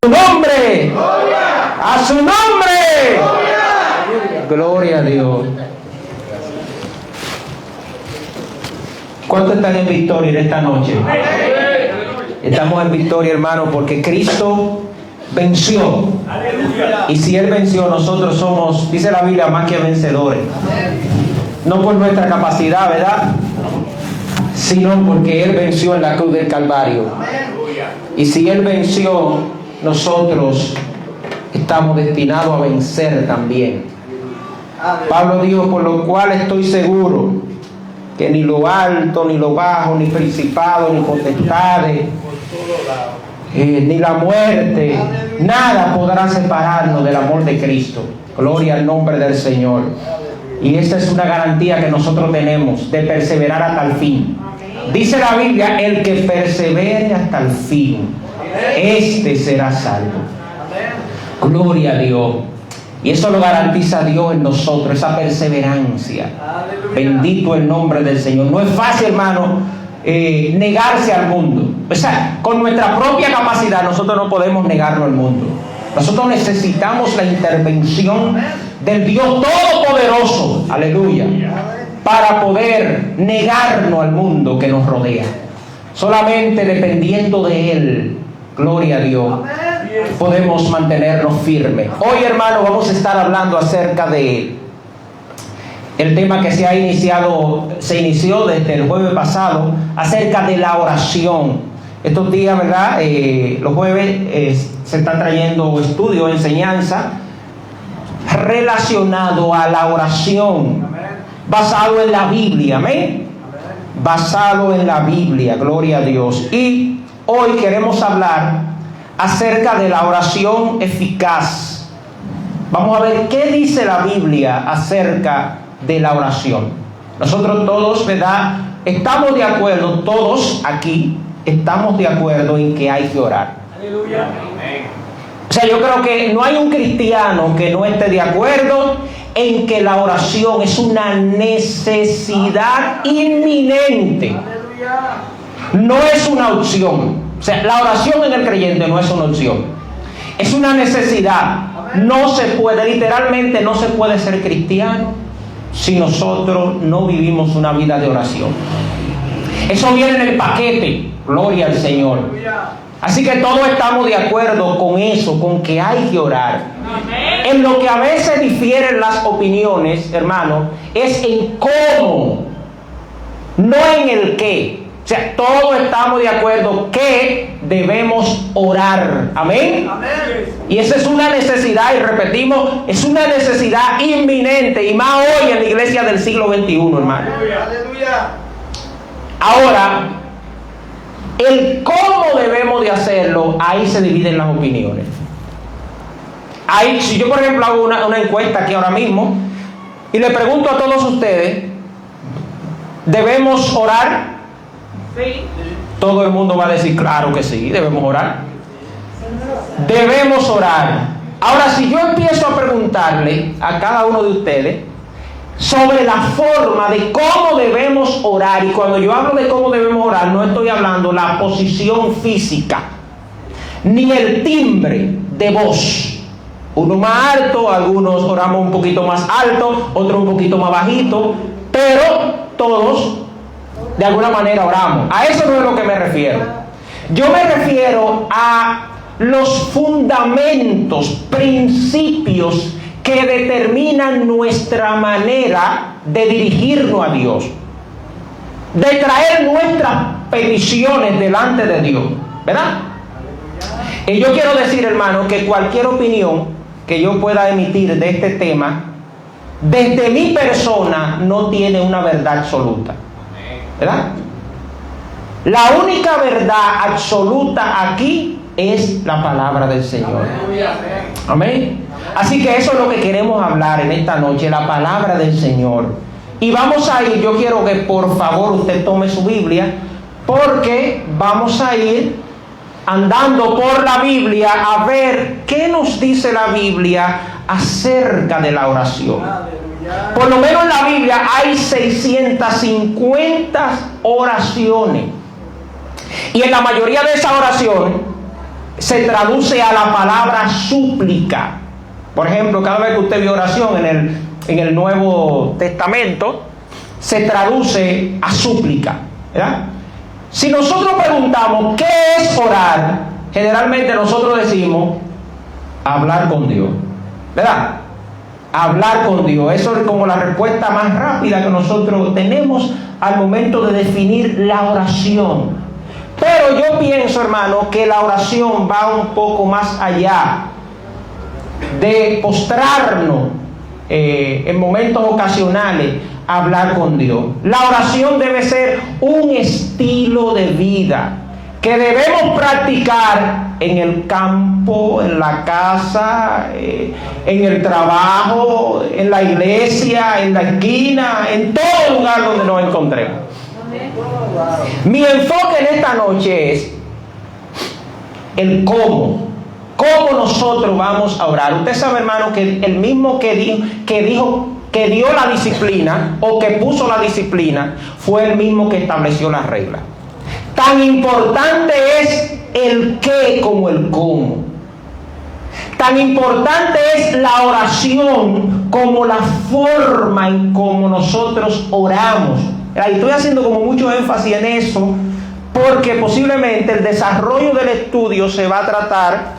nombre. A su nombre. Gloria a Dios. ¿Cuántos están en victoria en esta noche? Estamos en victoria, hermano, porque Cristo venció. Y si Él venció, nosotros somos, dice la Biblia, más que vencedores. No por nuestra capacidad, ¿verdad? Sino porque Él venció en la cruz del Calvario. Y si Él venció, nosotros estamos destinados a vencer también. Pablo dijo: por lo cual estoy seguro que ni lo alto, ni lo bajo, ni principado, ni potestades, ni la muerte, nada podrá separarnos del amor de Cristo. Gloria al nombre del Señor. Y esta es una garantía que nosotros tenemos de perseverar hasta el fin. Dice la Biblia: el que persevere hasta el fin, este será salvo. Gloria a Dios. Y eso lo garantiza Dios en nosotros, esa perseverancia. Bendito el nombre del Señor. No es fácil, hermano, negarse al mundo. O sea, con nuestra propia capacidad nosotros no podemos negarnos al mundo. Nosotros necesitamos la intervención del Dios Todopoderoso, aleluya, para poder negarnos al mundo que nos rodea. Solamente dependiendo de Él, gloria a Dios, podemos mantenernos firmes. Hoy, hermano, vamos a estar hablando acerca de el tema que se inició desde el jueves pasado, acerca de la oración. Estos días, ¿verdad? Los jueves se están trayendo estudios, enseñanza relacionado a la oración, basado en la Biblia, amén. Basado en la Biblia, gloria a Dios. Y hoy queremos hablar acerca de la oración eficaz. Vamos a ver qué dice la Biblia acerca de la oración. Nosotros todos, ¿verdad? Estamos de acuerdo, todos aquí estamos de acuerdo en que hay que orar. Aleluya. O sea, yo creo que no hay un cristiano que no esté de acuerdo en que la oración es una necesidad inminente. No es una opción. O sea, la oración en el creyente no es una opción. Es una necesidad. No se puede, literalmente no se puede ser cristiano si nosotros no vivimos una vida de oración. Eso viene en el paquete. Gloria al Señor. Así que todos estamos de acuerdo con eso, con que hay que orar. En lo que a veces difieren las opiniones, hermano, es en cómo, no en el qué. O sea, todos estamos de acuerdo que debemos orar. Amén. Y esa es una necesidad, y repetimos, es una necesidad inminente, y más hoy en la iglesia del siglo XXI, hermano. Ahora, el cómo debemos de hacerlo, ahí se dividen las opiniones. Ahí, si yo por ejemplo hago una encuesta aquí ahora mismo y le pregunto a todos ustedes: ¿debemos orar? Sí. Todo el mundo va a decir claro que sí, debemos orar. Debemos orar. Ahora, si yo empiezo a preguntarle a cada uno de ustedes sobre la forma de cómo debemos orar, y cuando yo hablo de cómo debemos orar, no estoy hablando la posición física, ni el timbre de voz. Uno más alto, algunos oramos un poquito más alto, otros un poquito más bajito, pero todos de alguna manera oramos. A eso no es lo que me refiero. Yo me refiero a los fundamentos, principios que determinan nuestra manera de dirigirnos a Dios, de traer nuestras peticiones delante de Dios, ¿verdad? Y yo quiero decir, hermano, que cualquier opinión que yo pueda emitir de este tema, desde mi persona, no tiene una verdad absoluta, ¿verdad? La única verdad absoluta aquí es la palabra del Señor. Amén. Así que eso es lo que queremos hablar en esta noche, la palabra del Señor. Y vamos a ir, yo quiero que por favor usted tome su Biblia, porque vamos a ir andando por la Biblia a ver qué nos dice la Biblia acerca de la oración. Por lo menos en la Biblia hay 650 oraciones. Y en la mayoría de esas oraciones se traduce a la palabra súplica. Por ejemplo, cada vez que usted ve oración en el Nuevo Testamento, se traduce a súplica, ¿verdad? Si nosotros preguntamos ¿qué es orar?, generalmente nosotros decimos hablar con Dios, ¿verdad? Hablar con Dios. Eso es como la respuesta más rápida que nosotros tenemos al momento de definir la oración. Pero yo pienso, hermano, que la oración va un poco más allá de postrarnos en momentos ocasionales a hablar con Dios. La oración debe ser un estilo de vida que debemos practicar en el campo, en la casa, en el trabajo, en la iglesia, en la esquina, en todo lugar donde nos encontremos. Mi enfoque en esta noche es el cómo nosotros vamos a orar. Usted sabe, hermano, que el mismo que dio la disciplina o que puso la disciplina fue el mismo que estableció las reglas. Tan importante es el qué como el cómo. Tan importante es la oración como la forma en cómo nosotros oramos. Y estoy haciendo como mucho énfasis en eso porque posiblemente el desarrollo del estudio se va a tratar,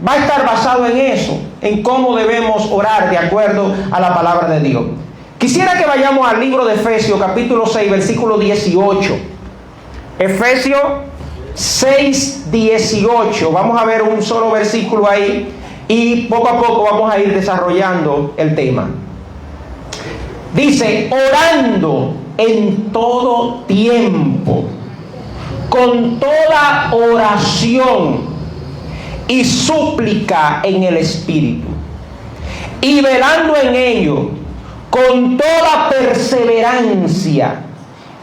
va a estar basado en eso, en cómo debemos orar de acuerdo a la palabra de Dios. Quisiera que vayamos al libro de Efesios, capítulo 6, versículo 18. Efesios 6, 18. Vamos a ver un solo versículo ahí y poco a poco vamos a ir desarrollando el tema. Dice: orando en todo tiempo, con toda oración y súplica en el Espíritu, y velando en ello con toda perseverancia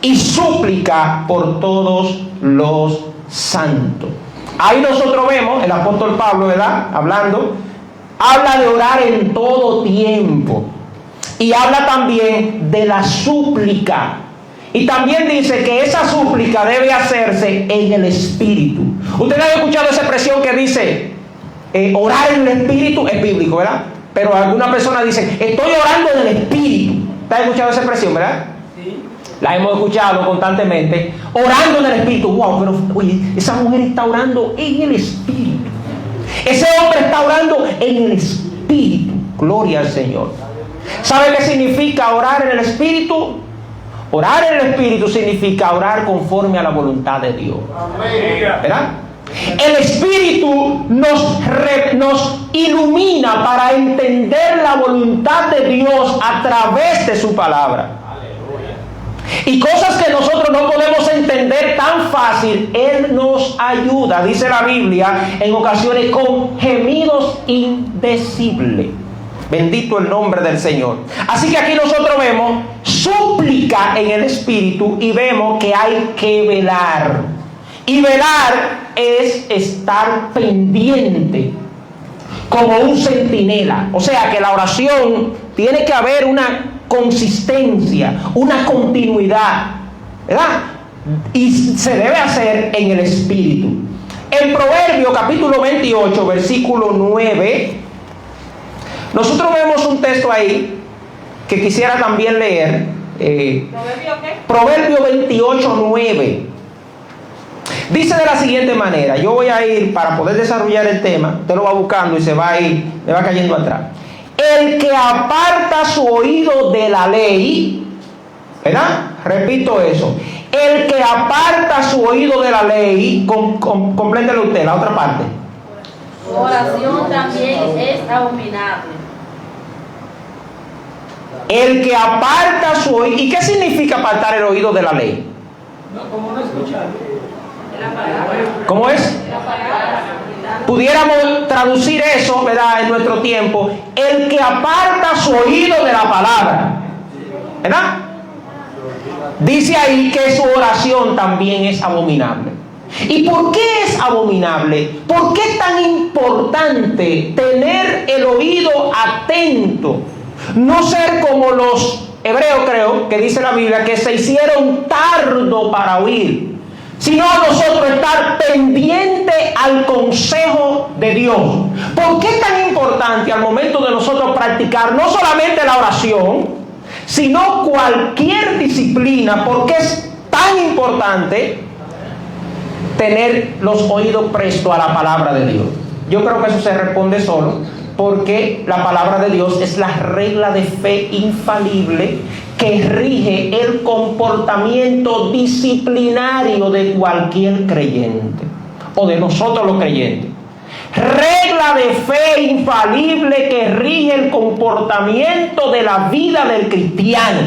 y súplica por todos los santos. Ahí nosotros vemos el apóstol Pablo, ¿verdad? Habla de orar en todo tiempo y habla también de la súplica. Y también dice que esa súplica debe hacerse en el Espíritu. Ustedes han escuchado esa expresión que dice orar en el Espíritu, es bíblico, ¿verdad? Pero algunas personas dicen estoy orando en el Espíritu. ¿Ustedes han escuchado esa expresión, verdad? Sí. La hemos escuchado constantemente, orando en el Espíritu. Wow, pero oye, esa mujer está orando en el Espíritu. Ese hombre está orando en el Espíritu. Gloria al Señor. ¿Sabe qué significa orar en el Espíritu? Orar en el Espíritu significa orar conforme a la voluntad de Dios. ¿Verdad? El Espíritu nos ilumina para entender la voluntad de Dios a través de su palabra. Y cosas que nosotros no podemos entender tan fácil, Él nos ayuda, dice la Biblia, en ocasiones con gemidos indecibles. Bendito el nombre del Señor. Así que aquí nosotros vemos súplica en el Espíritu y vemos que hay que velar. Y velar es estar pendiente, como un centinela. O sea que la oración tiene que haber una consistencia, una continuidad, ¿verdad? Y se debe hacer en el Espíritu. En Proverbios capítulo 28, versículo 9, nosotros vemos un texto ahí que quisiera también leer. ¿Proverbio qué? Proverbio 28, 9. Dice de la siguiente manera, yo voy a ir para poder desarrollar el tema, usted lo va buscando y se va a ir, me va cayendo atrás. El que aparta su oído de la ley, ¿verdad? Repito eso. El que aparta su oído de la ley, complételo usted, la otra parte. Su oración también es abominable. El que aparta su oído. ¿Y qué significa apartar el oído de la ley? ¿Cómo no escuchar? ¿Cómo es? Pudiéramos traducir eso, ¿verdad?, en nuestro tiempo. El que aparta su oído de la palabra, ¿verdad? Dice ahí que su oración también es abominable. ¿Y por qué es abominable? ¿Por qué es tan importante tener el oído atento? No ser como los hebreos, creo, que dice la Biblia, que se hicieron tardo para oír, sino nosotros estar pendiente al consejo de Dios. ¿Por qué es tan importante al momento de nosotros practicar no solamente la oración, sino cualquier disciplina? ¿Por qué es tan importante tener los oídos prestos a la palabra de Dios? Yo creo que eso se responde solo, porque la palabra de Dios es la regla de fe infalible que rige el comportamiento disciplinario de cualquier creyente, o de nosotros los creyentes. Regla de fe infalible que rige el comportamiento de la vida del cristiano.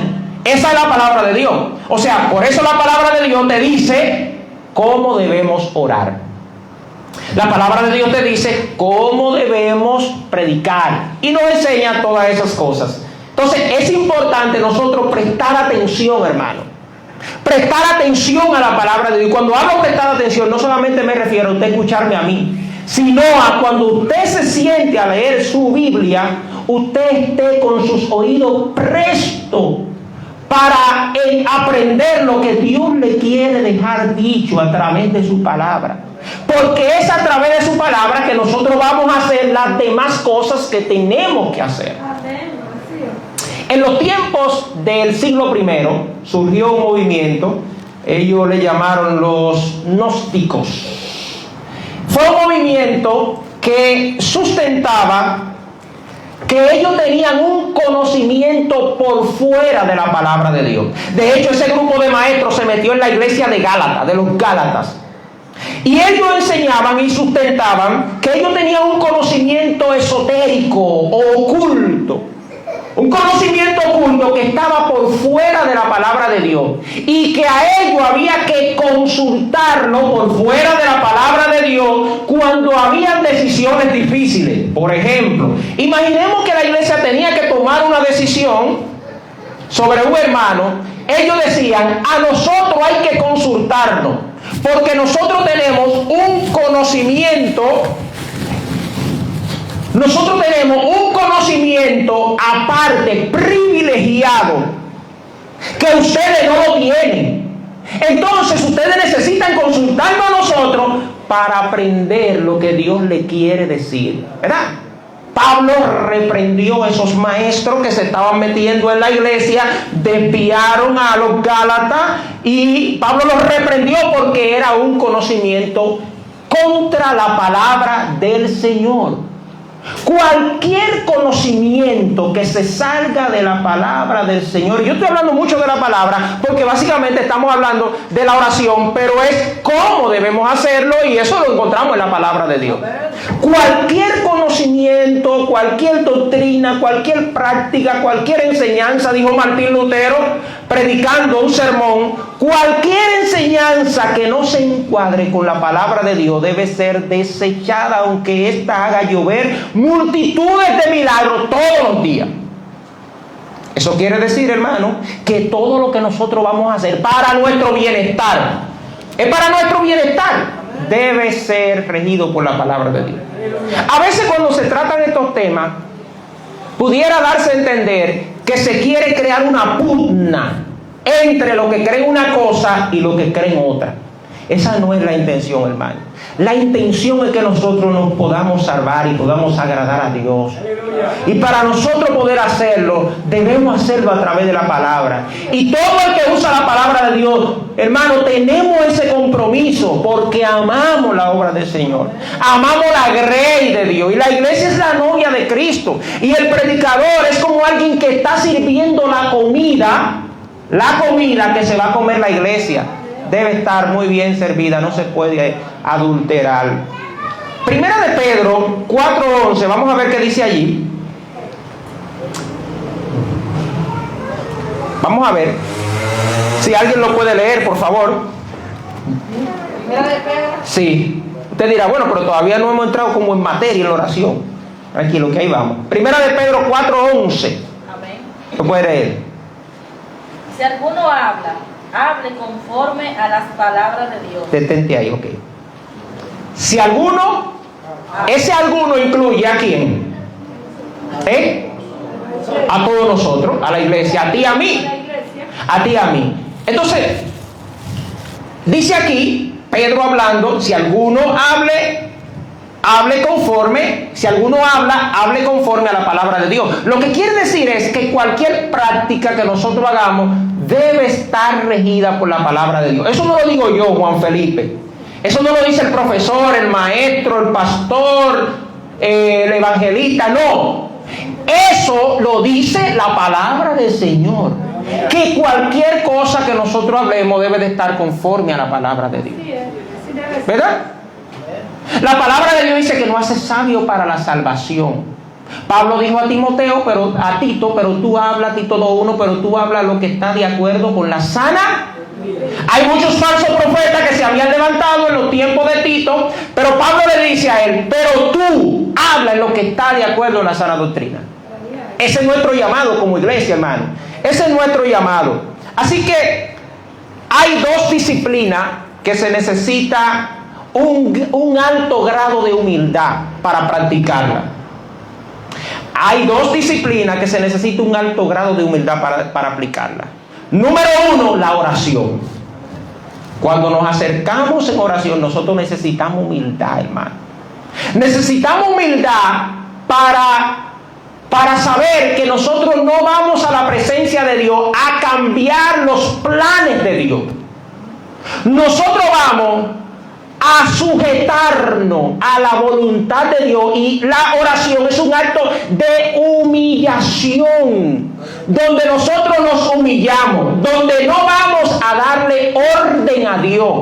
Esa es la palabra de Dios. O sea, por eso la palabra de Dios te dice cómo debemos orar. La palabra de Dios te dice cómo debemos predicar y nos enseña todas esas cosas. Entonces es importante nosotros prestar atención, hermano. Prestar atención a la palabra de Dios. Cuando hablo prestar atención, no solamente me refiero a usted escucharme a mí, sino a cuando usted se siente a leer su Biblia, usted esté con sus oídos prestos para aprender lo que Dios le quiere dejar dicho a través de su palabra. Porque es a través de su palabra que nosotros vamos a hacer las demás cosas que tenemos que hacer. En los tiempos del siglo I surgió un movimiento, ellos le llamaron los gnósticos. Fue un movimiento que sustentaba que ellos tenían un conocimiento por fuera de la palabra de Dios. De hecho, ese grupo de maestros se metió en la iglesia de Gálatas, de los Gálatas. Y ellos enseñaban y sustentaban que ellos tenían un conocimiento esotérico o oculto. Un conocimiento oculto que estaba por fuera de la palabra de Dios. Y que a ellos había que consultarlo por fuera de la palabra de Dios cuando habían decisiones difíciles. Por ejemplo, imaginemos que la iglesia tenía que tomar una decisión sobre un hermano. Ellos decían, a nosotros hay que consultarnos, porque nosotros tenemos un conocimiento aparte, privilegiado, que ustedes no lo tienen. Entonces ustedes necesitan consultarnos a nosotros para aprender lo que Dios le quiere decir, ¿verdad? Pablo reprendió a esos maestros que se estaban metiendo en la iglesia, desviaron a los Gálatas, y Pablo los reprendió porque era un conocimiento contra la palabra del Señor. Cualquier conocimiento que se salga de la palabra del Señor, yo estoy hablando mucho de la palabra porque básicamente estamos hablando de la oración, pero es cómo debemos hacerlo, y eso lo encontramos en la palabra de Dios. Cualquier conocimiento, cualquier doctrina, cualquier práctica, cualquier enseñanza, dijo Martín Lutero predicando un sermón, cualquier enseñanza que no se encuadre con la palabra de Dios debe ser desechada, aunque ésta haga llover multitudes de milagros todos los días. Eso quiere decir, hermano, que todo lo que nosotros vamos a hacer para nuestro bienestar, es para nuestro bienestar, debe ser regido por la palabra de Dios. A veces cuando se tratan estos temas, pudiera darse a entender que se quiere crear una pugna entre lo que creen una cosa y lo que creen otra. Esa no es la intención, hermano. La intención es que nosotros nos podamos salvar y podamos agradar a Dios. Y para nosotros poder hacerlo, debemos hacerlo a través de la palabra. Y todo el que usa la palabra de Dios, hermano, tenemos ese compromiso porque amamos la obra del Señor. Amamos la grey de Dios. Y la iglesia es la novia de Cristo. Y el predicador es como alguien que está sirviendo la comida que se va a comer la iglesia. Debe estar muy bien servida, no se puede adulterar. Primera de Pedro 4:11, vamos a ver qué dice allí. Vamos a ver si alguien lo puede leer, por favor. Primera de Pedro. Sí. Usted dirá, bueno, pero todavía no hemos entrado como en materia en la oración. Tranquilo, que ahí vamos. Primera de Pedro 4:11. Amén. ¿Lo puede leer? Si alguno habla, hable conforme a las palabras de Dios. Detente ahí, ok. Si alguno, ese alguno incluye ¿a quién? A todos nosotros, a la iglesia, a ti, a mí. A ti, a mí. Entonces, dice aquí Pedro hablando, si alguno hable conforme, si alguno habla, hable conforme a la palabra de Dios. Lo que quiere decir es que cualquier práctica que nosotros hagamos debe estar regida por la palabra de Dios. Eso no lo digo yo, Juan Felipe. Eso no lo dice el profesor, el maestro, el pastor, el evangelista, no. Eso lo dice la palabra del Señor. Que cualquier cosa que nosotros hablemos debe de estar conforme a la palabra de Dios. ¿Verdad? La palabra de Dios dice que nos hace sabio para la salvación. Pablo dijo a Timoteo, a Tito, pero tú hablas, Tito 2:1, pero tú hablas lo que está de acuerdo con la sana. Hay muchos falsos profetas que se habían levantado en los tiempos de Tito, pero Pablo le dice a él, pero tú hablas lo que está de acuerdo en la sana doctrina. Ese es nuestro llamado como iglesia, hermano. Ese es nuestro llamado. Así que hay dos disciplinas que se necesita un alto grado de humildad para practicarla. Hay dos disciplinas que se necesita un alto grado de humildad para aplicarla. Número 1, la oración. Cuando nos acercamos en oración, nosotros necesitamos humildad, hermano. Necesitamos humildad para saber que nosotros no vamos a la presencia de Dios a cambiar los planes de Dios. Nosotros vamos a sujetarnos a la voluntad de Dios, y la oración es un acto de humillación, donde nosotros nos humillamos, donde no vamos a darle orden a Dios.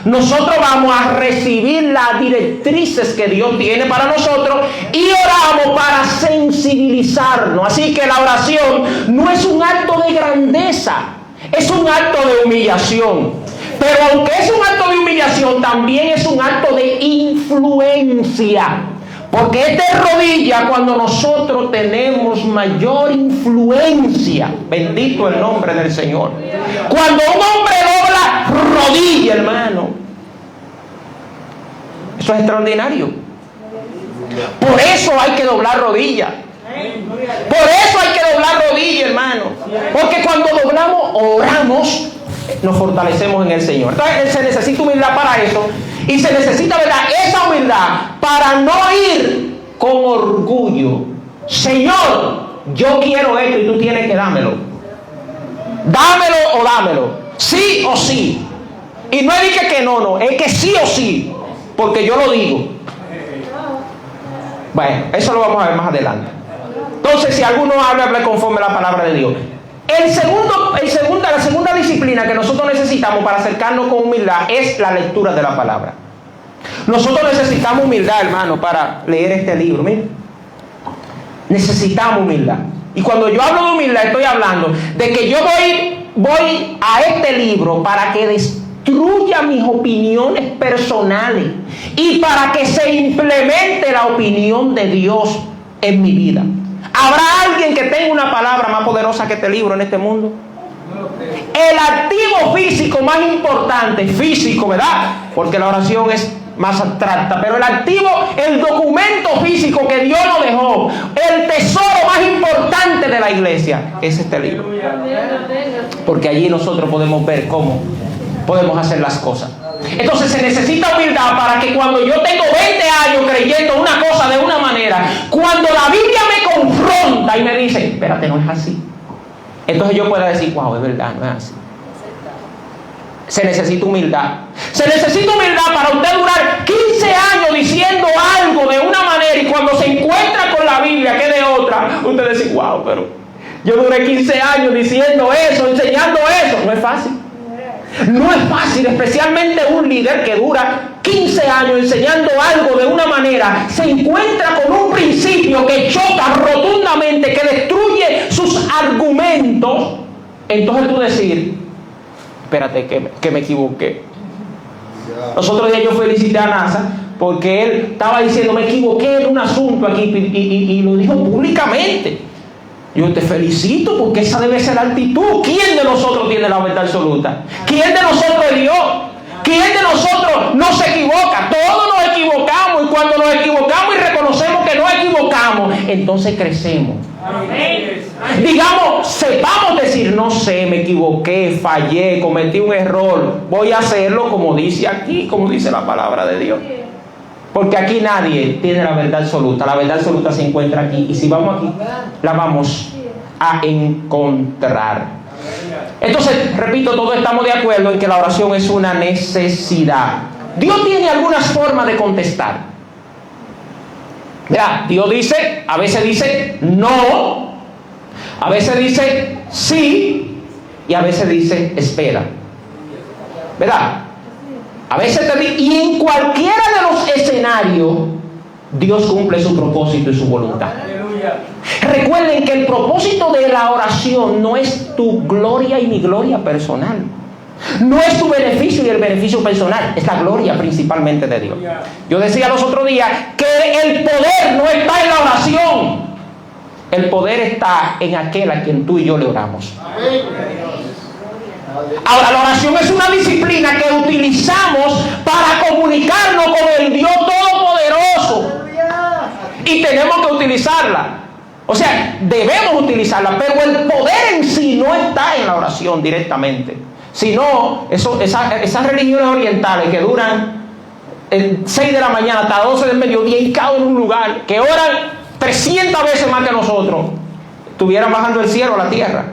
Nosotros vamos a recibir las directrices que Dios tiene para nosotros y oramos para sensibilizarnos. Así que la oración no es un acto de grandeza, es un acto de humillación. Pero aunque es un acto de humillación, también es un acto de influencia. Porque esta es rodilla cuando nosotros tenemos mayor influencia. Bendito el nombre del Señor. Cuando un hombre dobla rodilla, hermano, eso es extraordinario. Por eso hay que doblar rodilla. Por eso hay que doblar rodilla, hermano. Porque cuando doblamos, oramos, nos fortalecemos en el Señor. Entonces se necesita humildad para eso. Y se necesita, ¿verdad?, esa humildad para no ir con orgullo. Señor, yo quiero esto y tú tienes que dármelo. Dámelo o dámelo. Sí o sí. Y no es que no, es que sí o sí. Porque yo lo digo. Bueno, eso lo vamos a ver más adelante. Entonces, si alguno habla conforme a la palabra de Dios. La segunda disciplina que nosotros necesitamos para acercarnos con humildad es la lectura de la palabra. Nosotros necesitamos humildad, hermano, para leer este libro. Miren, necesitamos humildad. Y cuando yo hablo de humildad, estoy hablando de que yo voy a este libro para que destruya mis opiniones personales y para que se implemente la opinión de Dios en mi vida. ¿Habrá alguien que tenga una palabra más poderosa que este libro en este mundo? El activo físico más importante, físico, ¿verdad? Porque la oración es más abstracta, pero el documento físico que Dios nos dejó, el tesoro más importante de la iglesia, es este libro. Porque allí nosotros podemos ver cómo podemos hacer las cosas. Entonces se necesita humildad para que cuando yo tengo 20 años creyendo una cosa de una manera, cuando la Biblia me confronta y me dice, espérate, no es así, entonces yo pueda decir, wow, es verdad, no es así. Se necesita humildad. Se necesita humildad para usted durar 15 años diciendo algo de una manera y cuando se encuentra con la Biblia que es de otra, usted dice, wow, pero yo duré 15 años diciendo eso, enseñando eso. No es fácil. No es fácil, especialmente un líder que dura 15 años enseñando algo de una manera, se encuentra con un principio que choca rotundamente, que destruye sus argumentos. Entonces tú decir, espérate, que me equivoqué. Los otros días yo felicité a NASA porque él estaba diciendo, me equivoqué en un asunto aquí y lo dijo públicamente. Yo te felicito porque esa debe ser la actitud. ¿Quién de nosotros tiene la verdad absoluta? ¿Quién de nosotros es Dios? ¿Quién de nosotros no se equivoca? Todos nos equivocamos, y cuando nos equivocamos y reconocemos reconocemos que nos equivocamos, entonces crecemos. Digamos, sepamos decir, no sé, me equivoqué, fallé, cometí un error, voy a hacerlo como dice aquí, como dice la palabra de Dios. Porque aquí nadie tiene la verdad absoluta. La verdad absoluta se encuentra aquí. Y si vamos aquí, la vamos a encontrar. Entonces, repito, todos estamos de acuerdo en que la oración es una necesidad. Dios tiene algunas formas de contestar. Mira, Dios dice, a veces dice no, a veces dice sí, y a veces dice espera. ¿Verdad? A veces te dice, y en cualquiera de los escenarios, Dios cumple su propósito y su voluntad. Recuerden que el propósito de la oración no es tu gloria y mi gloria personal. No es tu beneficio y el beneficio personal, es la gloria principalmente de Dios. Yo decía los otros días que el poder no está en la oración. El poder está en aquel a quien tú y yo le oramos. Ahora, la oración es una disciplina que utilizamos para comunicarnos con el Dios Todopoderoso. Y tenemos que utilizarla. O sea, debemos utilizarla, pero el poder en sí no está en la oración directamente. Sino, esas religiones orientales que duran 6 de la mañana hasta 12 del mediodía y cada uno en un lugar, que oran 300 veces más que nosotros, estuvieran bajando el cielo a la tierra.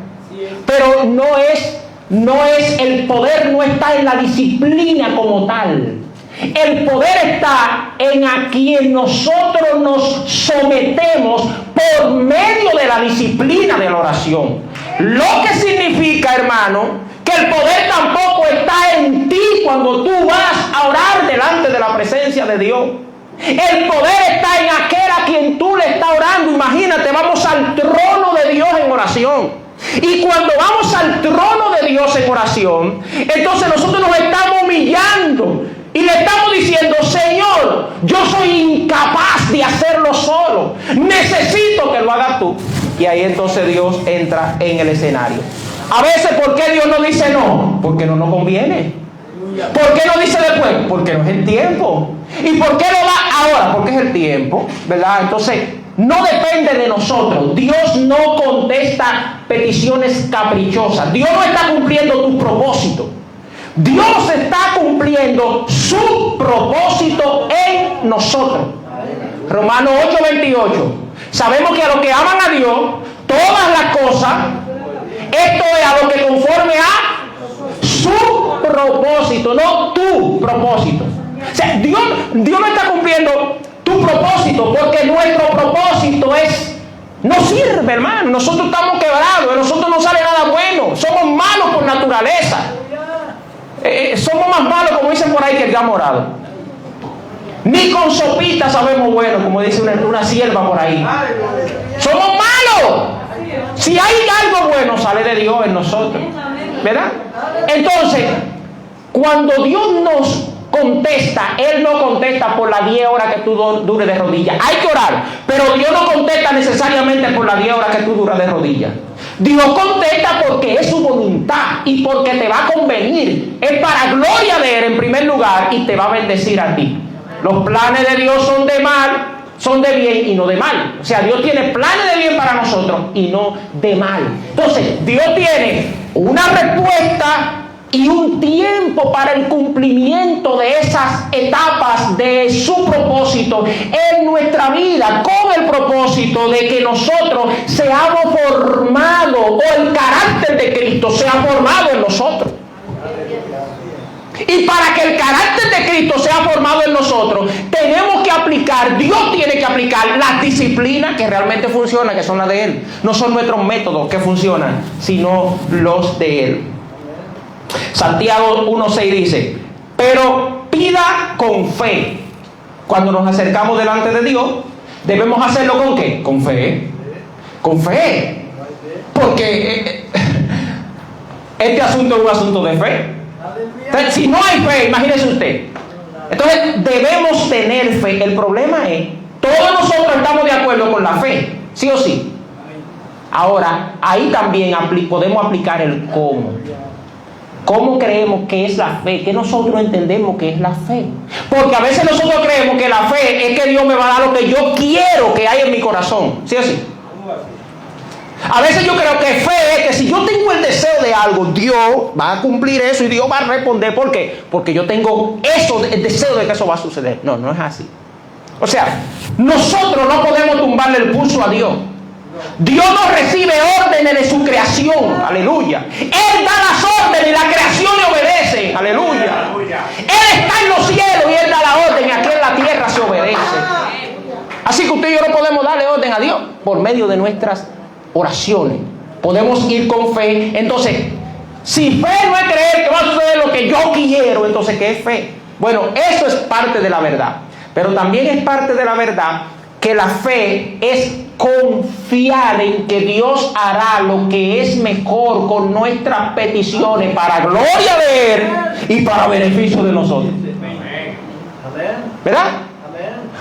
Pero no es el poder, no está en la disciplina como tal. El poder está en a quien nosotros nos sometemos por medio de la disciplina de la oración. Lo que significa, hermano, que el poder tampoco está en ti cuando tú vas a orar delante de la presencia de Dios. El poder está en aquel a quien tú le estás orando. Imagínate, vamos al trono de Dios en oración. Y cuando vamos al trono de Dios en oración, entonces nosotros nos estamos humillando y le estamos diciendo, Señor, yo soy incapaz de hacerlo solo, necesito que lo hagas tú. Y ahí entonces Dios entra en el escenario. A veces, ¿por qué Dios no dice no? Porque no nos conviene. ¿Por qué no dice después? Porque no es el tiempo. ¿Y por qué lo da ahora? Porque es el tiempo, ¿verdad? Entonces, no depende de nosotros. Dios no contesta peticiones caprichosas. Dios no está cumpliendo tu propósito. Dios está cumpliendo su propósito en nosotros. Romanos 8:28. Sabemos que a los que aman a Dios, todas las cosas, esto es a lo que conforme a su propósito, no tu propósito. O sea, Dios no está cumpliendo tu propósito, porque nuestro propósito no sirve, hermano. Nosotros estamos quebrados, de nosotros no sale nada bueno, somos malos por naturaleza. Somos más malos, como dicen por ahí, que el gato morado. Ni con sopita sabemos bueno, como dice una sierva por ahí. Somos malos. Si hay algo bueno, sale de Dios en nosotros, ¿verdad? Entonces, cuando Dios nos contesta, Él no contesta por las 10 horas que tú dures de rodillas. Hay que orar, pero Dios no contesta necesariamente por las 10 horas que tú duras de rodillas. Dios contesta porque es su voluntad y porque te va a convenir. Es para gloria de Él en primer lugar y te va a bendecir a ti. Los planes de Dios son de bien y no de mal. O sea, Dios tiene planes de bien para nosotros y no de mal. Entonces, Dios tiene una respuesta y un tiempo para el cumplimiento de esas etapas de su propósito en nuestra vida, con el propósito de que nosotros seamos formados, o el carácter de Cristo sea formado en nosotros. Y para que el carácter de Cristo sea formado en nosotros, tenemos que aplicar, Dios tiene que aplicar las disciplinas que realmente funcionan, que son las de Él. No son nuestros métodos que funcionan, sino los de Él. Santiago 1:6 dice, pero pida con fe. Cuando nos acercamos delante de Dios, debemos hacerlo ¿con qué? Con fe. Con fe. Porque este asunto es un asunto de fe. Entonces, si no hay fe, imagínese usted. Entonces debemos tener fe. El problema es, todos nosotros estamos de acuerdo con la fe, ¿sí o sí? Ahora, ahí también podemos aplicar el cómo. ¿Cómo creemos que es la fe? ¿Qué nosotros entendemos que es la fe? Porque a veces nosotros creemos que la fe es que Dios me va a dar lo que yo quiero que haya en mi corazón. ¿Sí o sí? A veces yo creo que fe es que si yo tengo el deseo de algo, Dios va a cumplir eso y Dios va a responder. ¿Por qué? Porque yo tengo eso, el deseo de que eso va a suceder. No, no es así. O sea, nosotros no podemos tumbarle el pulso a Dios. Dios no recibe órdenes de su creación, aleluya. Él da las órdenes y la creación le obedece, aleluya. Él está en los cielos y Él da la orden y aquí en la tierra se obedece. Así que usted y yo no podemos darle orden a Dios por medio de nuestras oraciones. Podemos ir con fe. Entonces, si fe no es creer que va a suceder lo que yo quiero, entonces ¿qué es fe? Bueno, eso es parte de la verdad. Pero también es parte de la verdad que la fe es confiar en que Dios hará lo que es mejor con nuestras peticiones para gloria de Él y para beneficio de nosotros. ¿Verdad?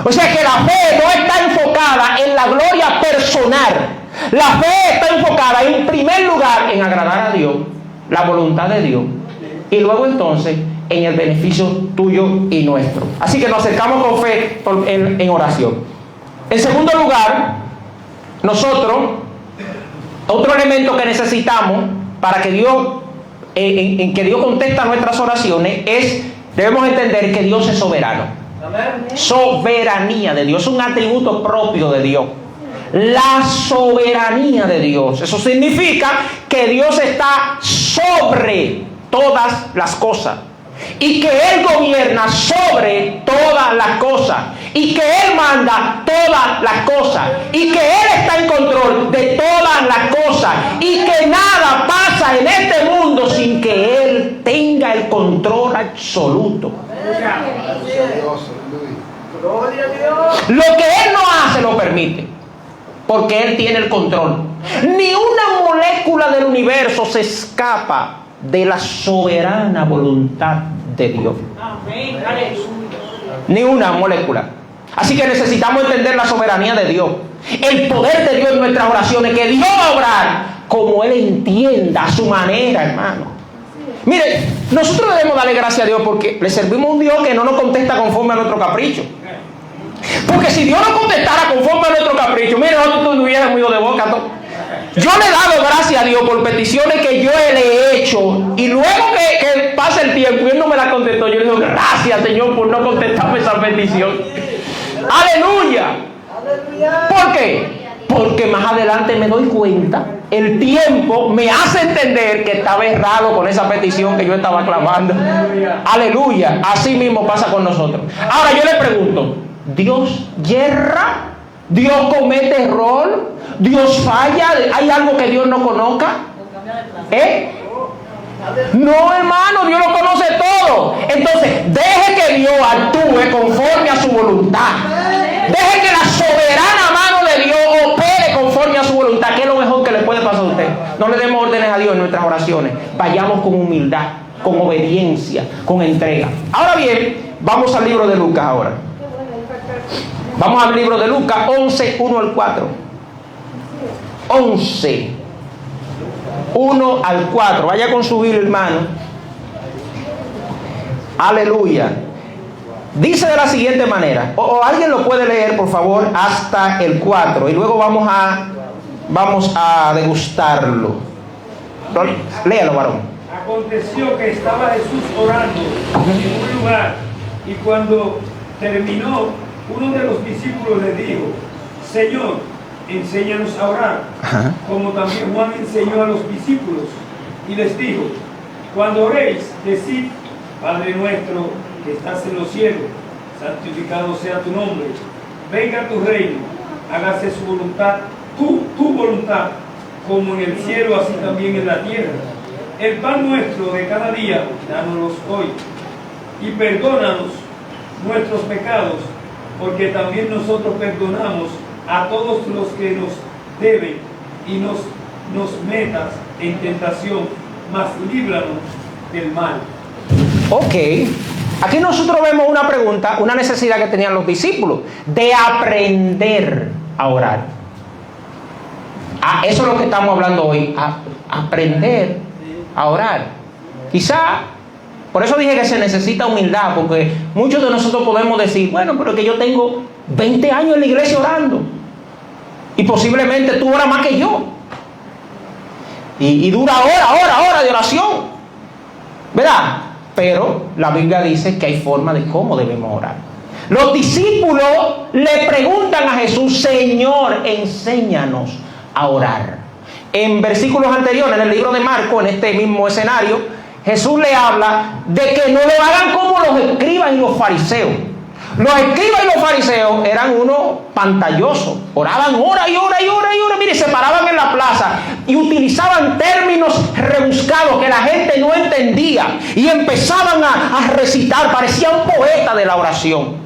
O sea que la fe no está enfocada en la gloria personal. La fe está enfocada en primer lugar en agradar a Dios, la voluntad de Dios, y luego entonces en el beneficio tuyo y nuestro. Así que nos acercamos con fe en oración. En segundo lugar, nosotros, otro elemento que necesitamos para que Dios, en que Dios contesta nuestras oraciones, debemos entender que Dios es soberano. Soberanía de Dios es un atributo propio de Dios. La soberanía de Dios, eso significa que Dios está sobre todas las cosas y que Él gobierna sobre todas las cosas y que Él manda todas las cosas y que Él está en control de todas las cosas y que nada pasa en este mundo sin que Él tenga el control absoluto. Lo que Él no hace lo permite, porque Él tiene el control. Ni una molécula del universo se escapa de la soberana voluntad de Dios. Ni una molécula. Así que necesitamos entender la soberanía de Dios, el poder de Dios en nuestras oraciones, que Dios va a obrar como Él entienda, a su manera, hermano. Mire, nosotros debemos darle gracias a Dios porque le servimos a un Dios que no nos contesta conforme a nuestro capricho. Porque si Dios nos contestara conforme a nuestro capricho, mire, nosotros estuviéramos muy de boca todo. Yo le he dado gracias a Dios por peticiones que yo le he hecho y luego que pasa el tiempo y Él no me la contestó, yo le digo gracias Señor por no contestarme esa petición. ¡Aleluya! ¿Por qué? Porque más adelante me doy cuenta, el tiempo me hace entender que estaba errado con esa petición que yo estaba clamando. ¡Aleluya! Así mismo pasa con nosotros. Ahora yo le pregunto, ¿Dios yerra? ¿Dios comete error? ¿Dios falla? ¿Hay algo que Dios no conozca? No, hermano, Dios lo conoce todo. Entonces, deje que Dios actúe conforme a su voluntad. Deje que la soberana mano de Dios opere conforme a su voluntad, que es lo mejor que le puede pasar a usted. No le demos órdenes a Dios en nuestras oraciones. Vayamos con humildad, con obediencia, con entrega. Ahora bien, vamos al libro de Lucas ahora. Vamos al libro de Lucas 11, 1 al 4. 11, 1 al 4. Vaya con su Biblia, hermano. Aleluya. Dice de la siguiente manera, o alguien lo puede leer, por favor, hasta el 4, y luego vamos a degustarlo. Léalo, varón. Aconteció que estaba Jesús orando en un lugar, y cuando terminó, uno de los discípulos le dijo: Señor, enséñanos a orar, como también Juan enseñó a los discípulos, y les dijo: cuando oréis, decid: Padre nuestro que estás en los cielos, santificado sea tu nombre, venga tu reino, hágase su voluntad, tu voluntad, como en el cielo, así también en la tierra. El pan nuestro de cada día, dánoslo hoy, y perdónanos nuestros pecados, porque también nosotros perdonamos a todos los que nos deben, y nos metas en tentación, mas líbranos del mal. Ok, aquí nosotros vemos una pregunta, una necesidad que tenían los discípulos, de aprender a orar. Eso es lo que estamos hablando hoy, aprender a orar. Quizá, por eso dije que se necesita humildad, porque muchos de nosotros podemos decir, bueno, pero que yo tengo 20 años en la iglesia orando, y posiblemente tú oras más que yo, y dura hora de oración, ¿verdad? Pero la Biblia dice que hay forma de cómo debemos orar. Los discípulos le preguntan a Jesús, Señor, enséñanos a orar. En versículos anteriores, en el libro de Marcos, en este mismo escenario, Jesús le habla de que no lo hagan como los escribas y los fariseos. Los escribas y los fariseos eran unos pantallosos, oraban hora y hora. Mire, se paraban en la plaza y utilizaban términos rebuscados que la gente no entendía y empezaban a recitar, parecía un poeta de la oración.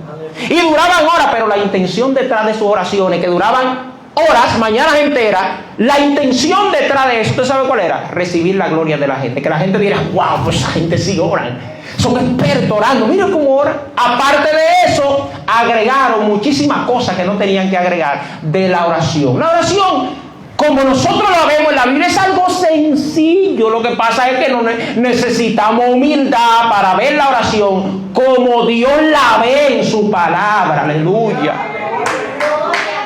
Y duraban horas, pero la intención detrás de sus oraciones, que duraban horas, mañanas enteras, la intención detrás de eso, ¿usted sabe cuál era? Recibir la gloria de la gente, que la gente diera, wow, pues esa gente sí oran, son expertos orando, mira cómo oran. Aparte de eso, agregaron muchísimas cosas que no tenían que agregar de la oración. La oración, como nosotros la vemos en la Biblia, es algo sencillo. Lo que pasa es que no necesitamos humildad para ver la oración como Dios la ve en su palabra. Aleluya.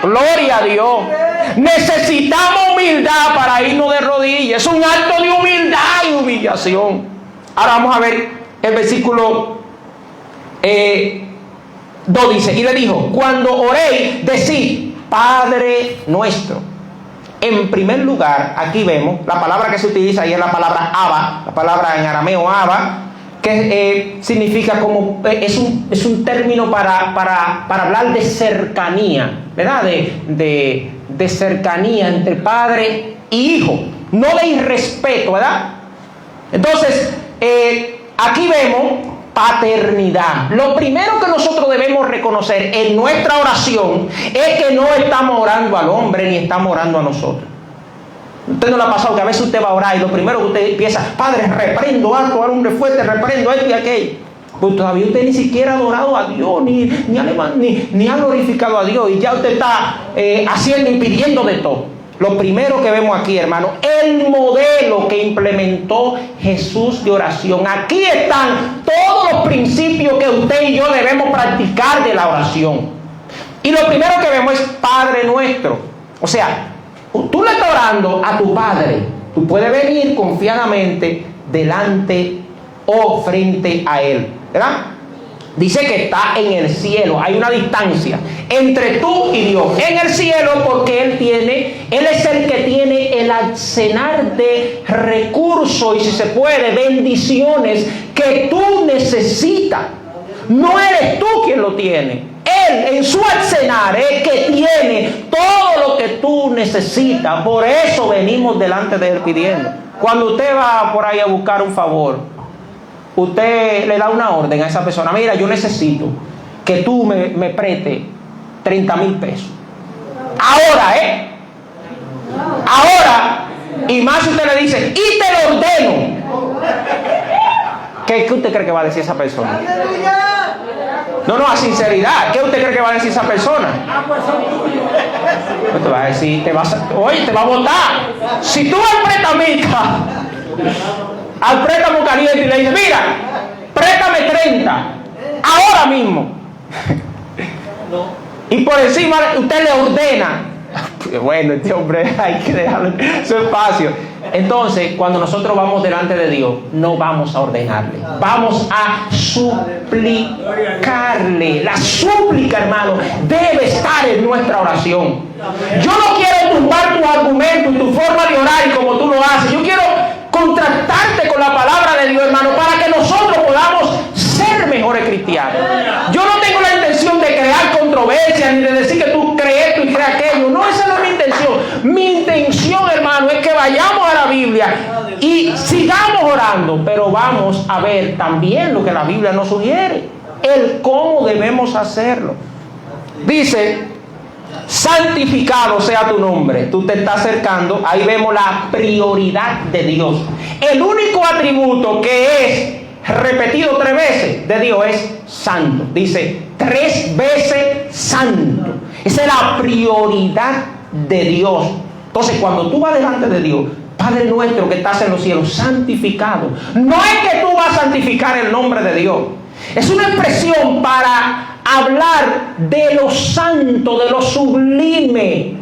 Gloria a Dios. Necesitamos humildad para irnos de rodillas. Es un acto de humildad y humillación. Ahora vamos a ver el versículo 2 dice, y le dijo, cuando oréis, decid, Padre nuestro. En primer lugar, aquí vemos, la palabra que se utiliza ahí es la palabra Abba, la palabra en arameo Abba, que significa como, es un término para hablar de cercanía, ¿verdad? De cercanía entre padre y hijo, no de irrespeto, ¿verdad? Entonces, aquí vemos paternidad. Lo primero que nosotros debemos reconocer en nuestra oración es que no estamos orando al hombre ni estamos orando a nosotros. Usted no le ha pasado que a veces usted va a orar y lo primero que usted empieza, Padre, reprendo alto al hombre fuerte, reprendo esto y aquello. Pues todavía usted ni siquiera ha adorado a Dios, ni ha glorificado a Dios, y ya usted está haciendo y pidiendo de todo. Lo primero que vemos aquí, hermano, el modelo que implementó Jesús de oración. Aquí están todos los principios que usted y yo debemos practicar de la oración. Y lo primero que vemos es Padre nuestro. O sea, tú le estás orando a tu Padre. Tú puedes venir confiadamente delante o frente a Él, ¿verdad? Dice que está en el cielo. Hay una distancia entre tú y Dios. En el cielo, porque Él es el que tiene el arsenal de recursos y, si se puede, bendiciones que tú necesitas. No eres tú quien lo tiene. Él en su arsenal es el que tiene todo lo que tú necesitas. Por eso venimos delante de Él pidiendo. Cuando usted va por ahí a buscar un favor, usted le da una orden a esa persona, mira, yo necesito que tú me prestes 30,000 pesos. Ahora, y más usted le dice, y te lo ordeno. ¿Qué usted cree que va a decir esa persona? No, a sinceridad, ¿qué usted cree que va a decir esa persona? Te va a decir, te va a votar. Si tú al préstamo caliente y le dices, mira, préstame 30 ahora mismo, y por encima usted le ordena, bueno, este hombre hay que dejarle su espacio. Entonces, cuando nosotros vamos delante de Dios, no vamos a ordenarle, vamos a suplicarle. La súplica, hermano, debe estar en nuestra oración. Yo no quiero tumbar tu argumento y tu forma de orar y como tú lo haces. Yo quiero contrastarte con la palabra de Dios, hermano, para que nosotros podamos ser mejores cristianos. Yo no tengo la intención de crear controversia ni de decir que tú crees esto y crees aquello. No, esa no es mi intención. Mi intención, hermano, es que vayamos a la Biblia y sigamos orando, pero vamos a ver también lo que la Biblia nos sugiere, el cómo debemos hacerlo. Dice, santificado sea tu nombre. Tú te estás acercando, ahí vemos la prioridad de Dios. El único atributo que es repetido 3 veces de Dios es santo. Dice 3 veces santo. Esa es la prioridad de Dios. Entonces, cuando tú vas delante de Dios, Padre nuestro que estás en los cielos, santificado. No es que tú vas a santificar el nombre de Dios. Es una expresión para hablar de lo santo, de lo sublime,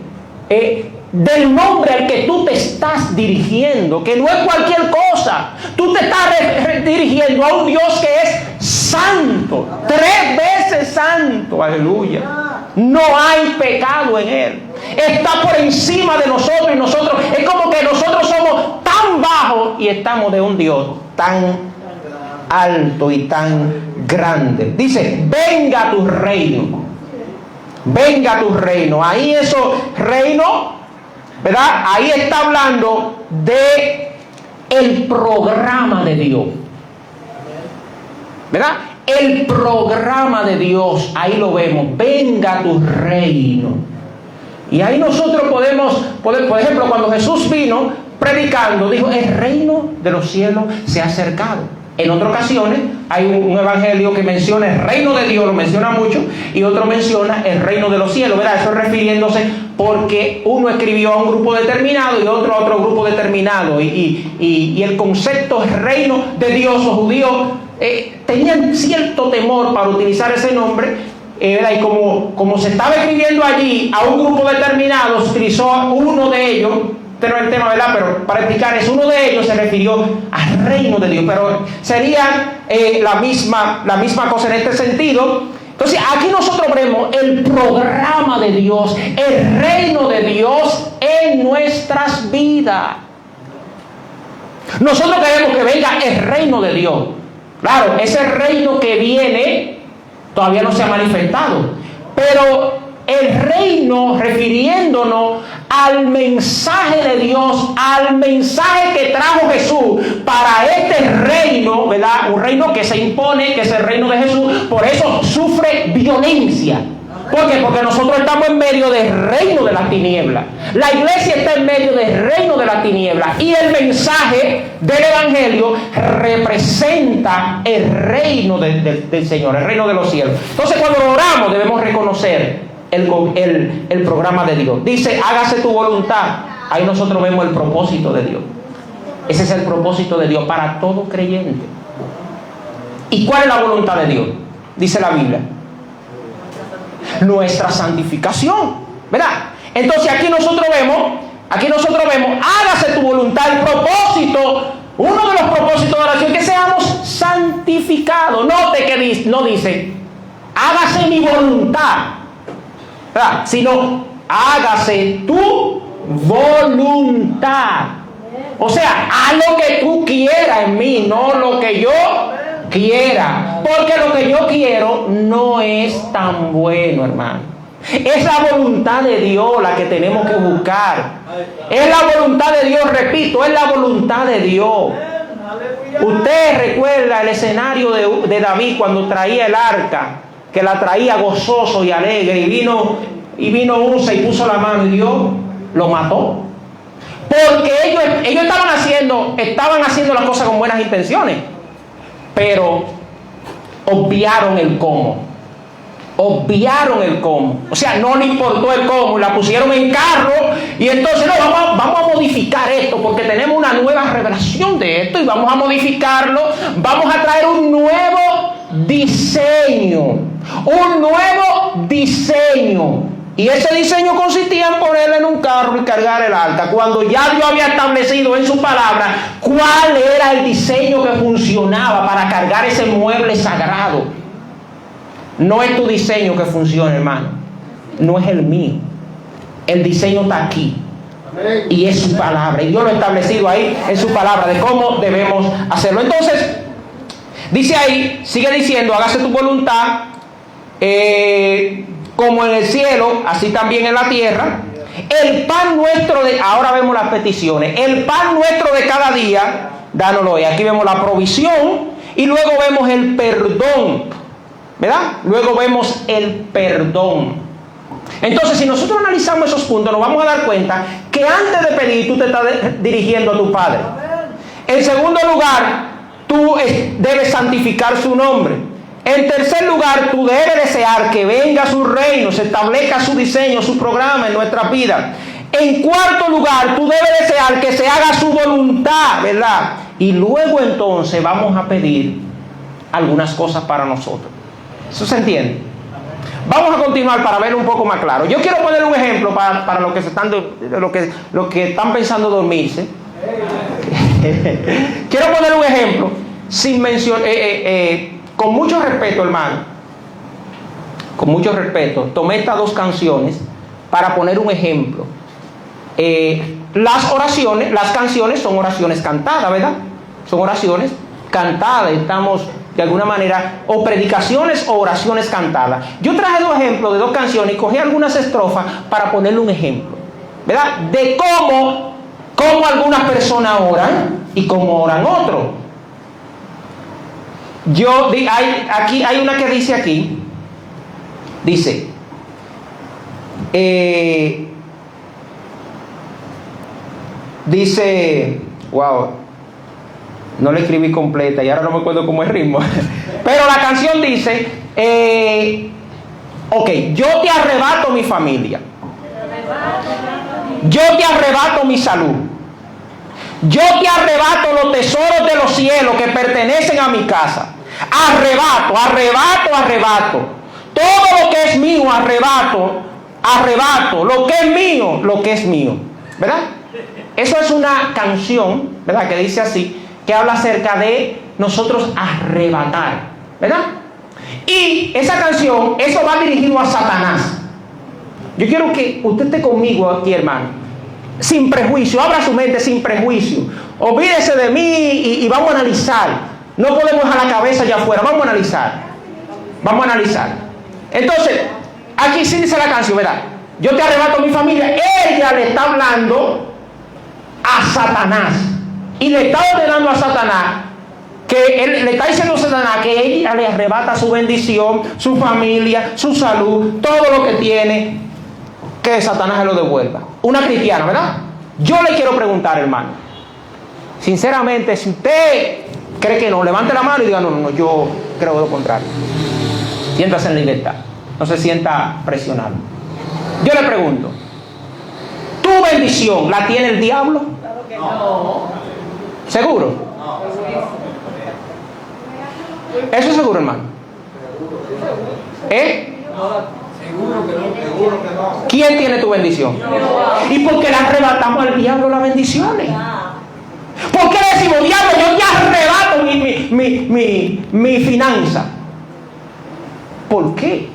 del nombre al que tú te estás dirigiendo, que no es cualquier cosa. Tú te estás dirigiendo a un Dios que es santo, 3 veces santo, aleluya. No hay pecado en Él. Está por encima de nosotros y nosotros, es como que nosotros somos tan bajos y estamos de un Dios tan alto y tan grande. Dice, venga tu reino. Venga tu reino. Ahí eso, reino, ¿verdad? Ahí está hablando de el programa de Dios, ¿verdad? El programa de Dios, ahí lo vemos. Venga tu reino. Y ahí nosotros podemos, por ejemplo, cuando Jesús vino predicando, dijo, el reino de los cielos se ha acercado. En otras ocasiones hay un evangelio que menciona el reino de Dios, lo menciona mucho, y otro menciona el reino de los cielos, ¿verdad? Eso es refiriéndose porque uno escribió a un grupo determinado y otro a otro grupo determinado. Y el concepto reino de Dios, los judíos tenían cierto temor para utilizar ese nombre, ¿verdad? Y como se estaba escribiendo allí a un grupo determinado, se utilizó uno de ellos. Este no es el tema, ¿verdad? Pero para explicar eso, uno de ellos se refirió al reino de Dios, pero sería la misma cosa en este sentido. Entonces aquí nosotros vemos el programa de Dios, el reino de Dios en nuestras vidas. Nosotros queremos que venga el reino de Dios. Claro, ese reino que viene todavía no se ha manifestado, pero el reino, refiriéndonos al mensaje de Dios, al mensaje que trajo Jesús para este reino, ¿verdad? Un reino que se impone, que es el reino de Jesús, por eso sufre violencia. ¿Por qué? Porque nosotros estamos en medio del reino de las tinieblas. La iglesia está en medio del reino de las tinieblas. Y el mensaje del evangelio representa el reino del Señor, el reino de los cielos. Entonces cuando oramos debemos reconocer el programa de Dios. Dice, hágase tu voluntad. Ahí nosotros vemos el propósito de Dios. Ese es el propósito de Dios para todo creyente. ¿Y cuál es la voluntad de Dios? Dice la Biblia, nuestra santificación, ¿verdad? Entonces aquí nosotros vemos, hágase tu voluntad. El propósito, uno de los propósitos de oración, que seamos santificados. Note que no dice, hágase mi voluntad, ¿verdad? Sino, hágase tu voluntad. O sea, haz lo que tú quieras en mí, no lo que yo quiera. Porque lo que yo quiero no es tan bueno, hermano. Es la voluntad de Dios la que tenemos que buscar. Es la voluntad de Dios, repito, es la voluntad de Dios. Usted recuerda el escenario de David cuando traía el arca, que la traía gozoso y alegre, y vino Usa y puso la mano y Dios lo mató. Porque ellos estaban haciendo las cosas con buenas intenciones, pero obviaron el cómo. O sea, no le importó el cómo, la pusieron en carro y entonces no, vamos a modificar esto porque tenemos una nueva revelación de esto y vamos a modificarlo, vamos a traer un nuevo diseño. Y ese diseño consistía en ponerle en un carro y cargar el arca, cuando ya Dios había establecido en su palabra cuál era el diseño que funcionaba para cargar ese mueble sagrado. No es tu diseño que funciona, hermano, no es el mío. El diseño está aquí y es su palabra, y Dios lo ha establecido ahí en su palabra de cómo debemos hacerlo. Entonces dice ahí, sigue diciendo, hágase tu voluntad, como en el cielo, así también en la tierra. El pan nuestro ahora vemos las peticiones. El pan nuestro de cada día, dánoslo hoy. Aquí vemos la provisión y luego vemos el perdón, ¿verdad? Luego vemos el perdón. Entonces, si nosotros analizamos esos puntos, nos vamos a dar cuenta que antes de pedir, tú te estás dirigiendo a tu Padre. En segundo lugar, tú debes santificar su nombre. En tercer lugar, tú debes desear que venga su reino, se establezca su diseño, su programa en nuestras vidas. En cuarto lugar, tú debes desear que se haga su voluntad, ¿verdad? Y luego entonces vamos a pedir algunas cosas para nosotros. ¿Eso se entiende? Vamos a continuar para verlo un poco más claro. Yo quiero poner un ejemplo para los que que están pensando dormirse. Quiero poner un ejemplo sin con mucho respeto, hermano. Con mucho respeto, tomé estas dos canciones para poner un ejemplo. Las canciones son oraciones cantadas, ¿verdad? Son oraciones cantadas. Estamos de alguna manera, o predicaciones o oraciones cantadas. Yo traje dos ejemplos de dos canciones y cogí algunas estrofas para ponerle un ejemplo, ¿verdad? De cómo algunas personas oran y cómo oran otros. Aquí hay una que dice aquí, dice, wow, no la escribí completa y ahora no me acuerdo cómo es el ritmo. Pero la canción dice, yo te arrebato mi familia. Yo te arrebato mi salud. Yo te arrebato los tesoros de los cielos que pertenecen a mi casa. Arrebato, arrebato, arrebato. Todo lo que es mío, arrebato, arrebato. Lo que es mío, lo que es mío. ¿Verdad? Eso es una canción, ¿verdad? Que dice así, que habla acerca de nosotros arrebatar, ¿verdad? Y esa canción, eso va dirigido a Satanás. Yo quiero que usted esté conmigo aquí, hermano, sin prejuicio, abra su mente sin prejuicio. Olvídese de mí y vamos a analizar. No podemos dejar la cabeza allá afuera, vamos a analizar. Vamos a analizar. Entonces, aquí sí dice la canción, ¿verdad? Yo te arrebato a mi familia. Ella le está hablando a Satanás. Y le está ordenando a Satanás que él le está diciendo a Satanás que ella le arrebata su bendición, su familia, su salud, todo lo que tiene, que Satanás se lo devuelva. Una cristiana, ¿verdad? Yo le quiero preguntar, hermano, sinceramente, si usted cree que no, levante la mano y diga, no, yo creo lo contrario. Siéntase en libertad, no se sienta presionado. Yo le pregunto, ¿tu bendición la tiene el diablo? Claro que no. ¿Seguro? ¿Eso es seguro, hermano? Seguro que no. ¿Quién tiene tu bendición? ¿Y por qué le arrebatamos al diablo las bendiciones? ¿Por qué le decimos, diablo, yo te arrebato mi finanza? ¿Por qué?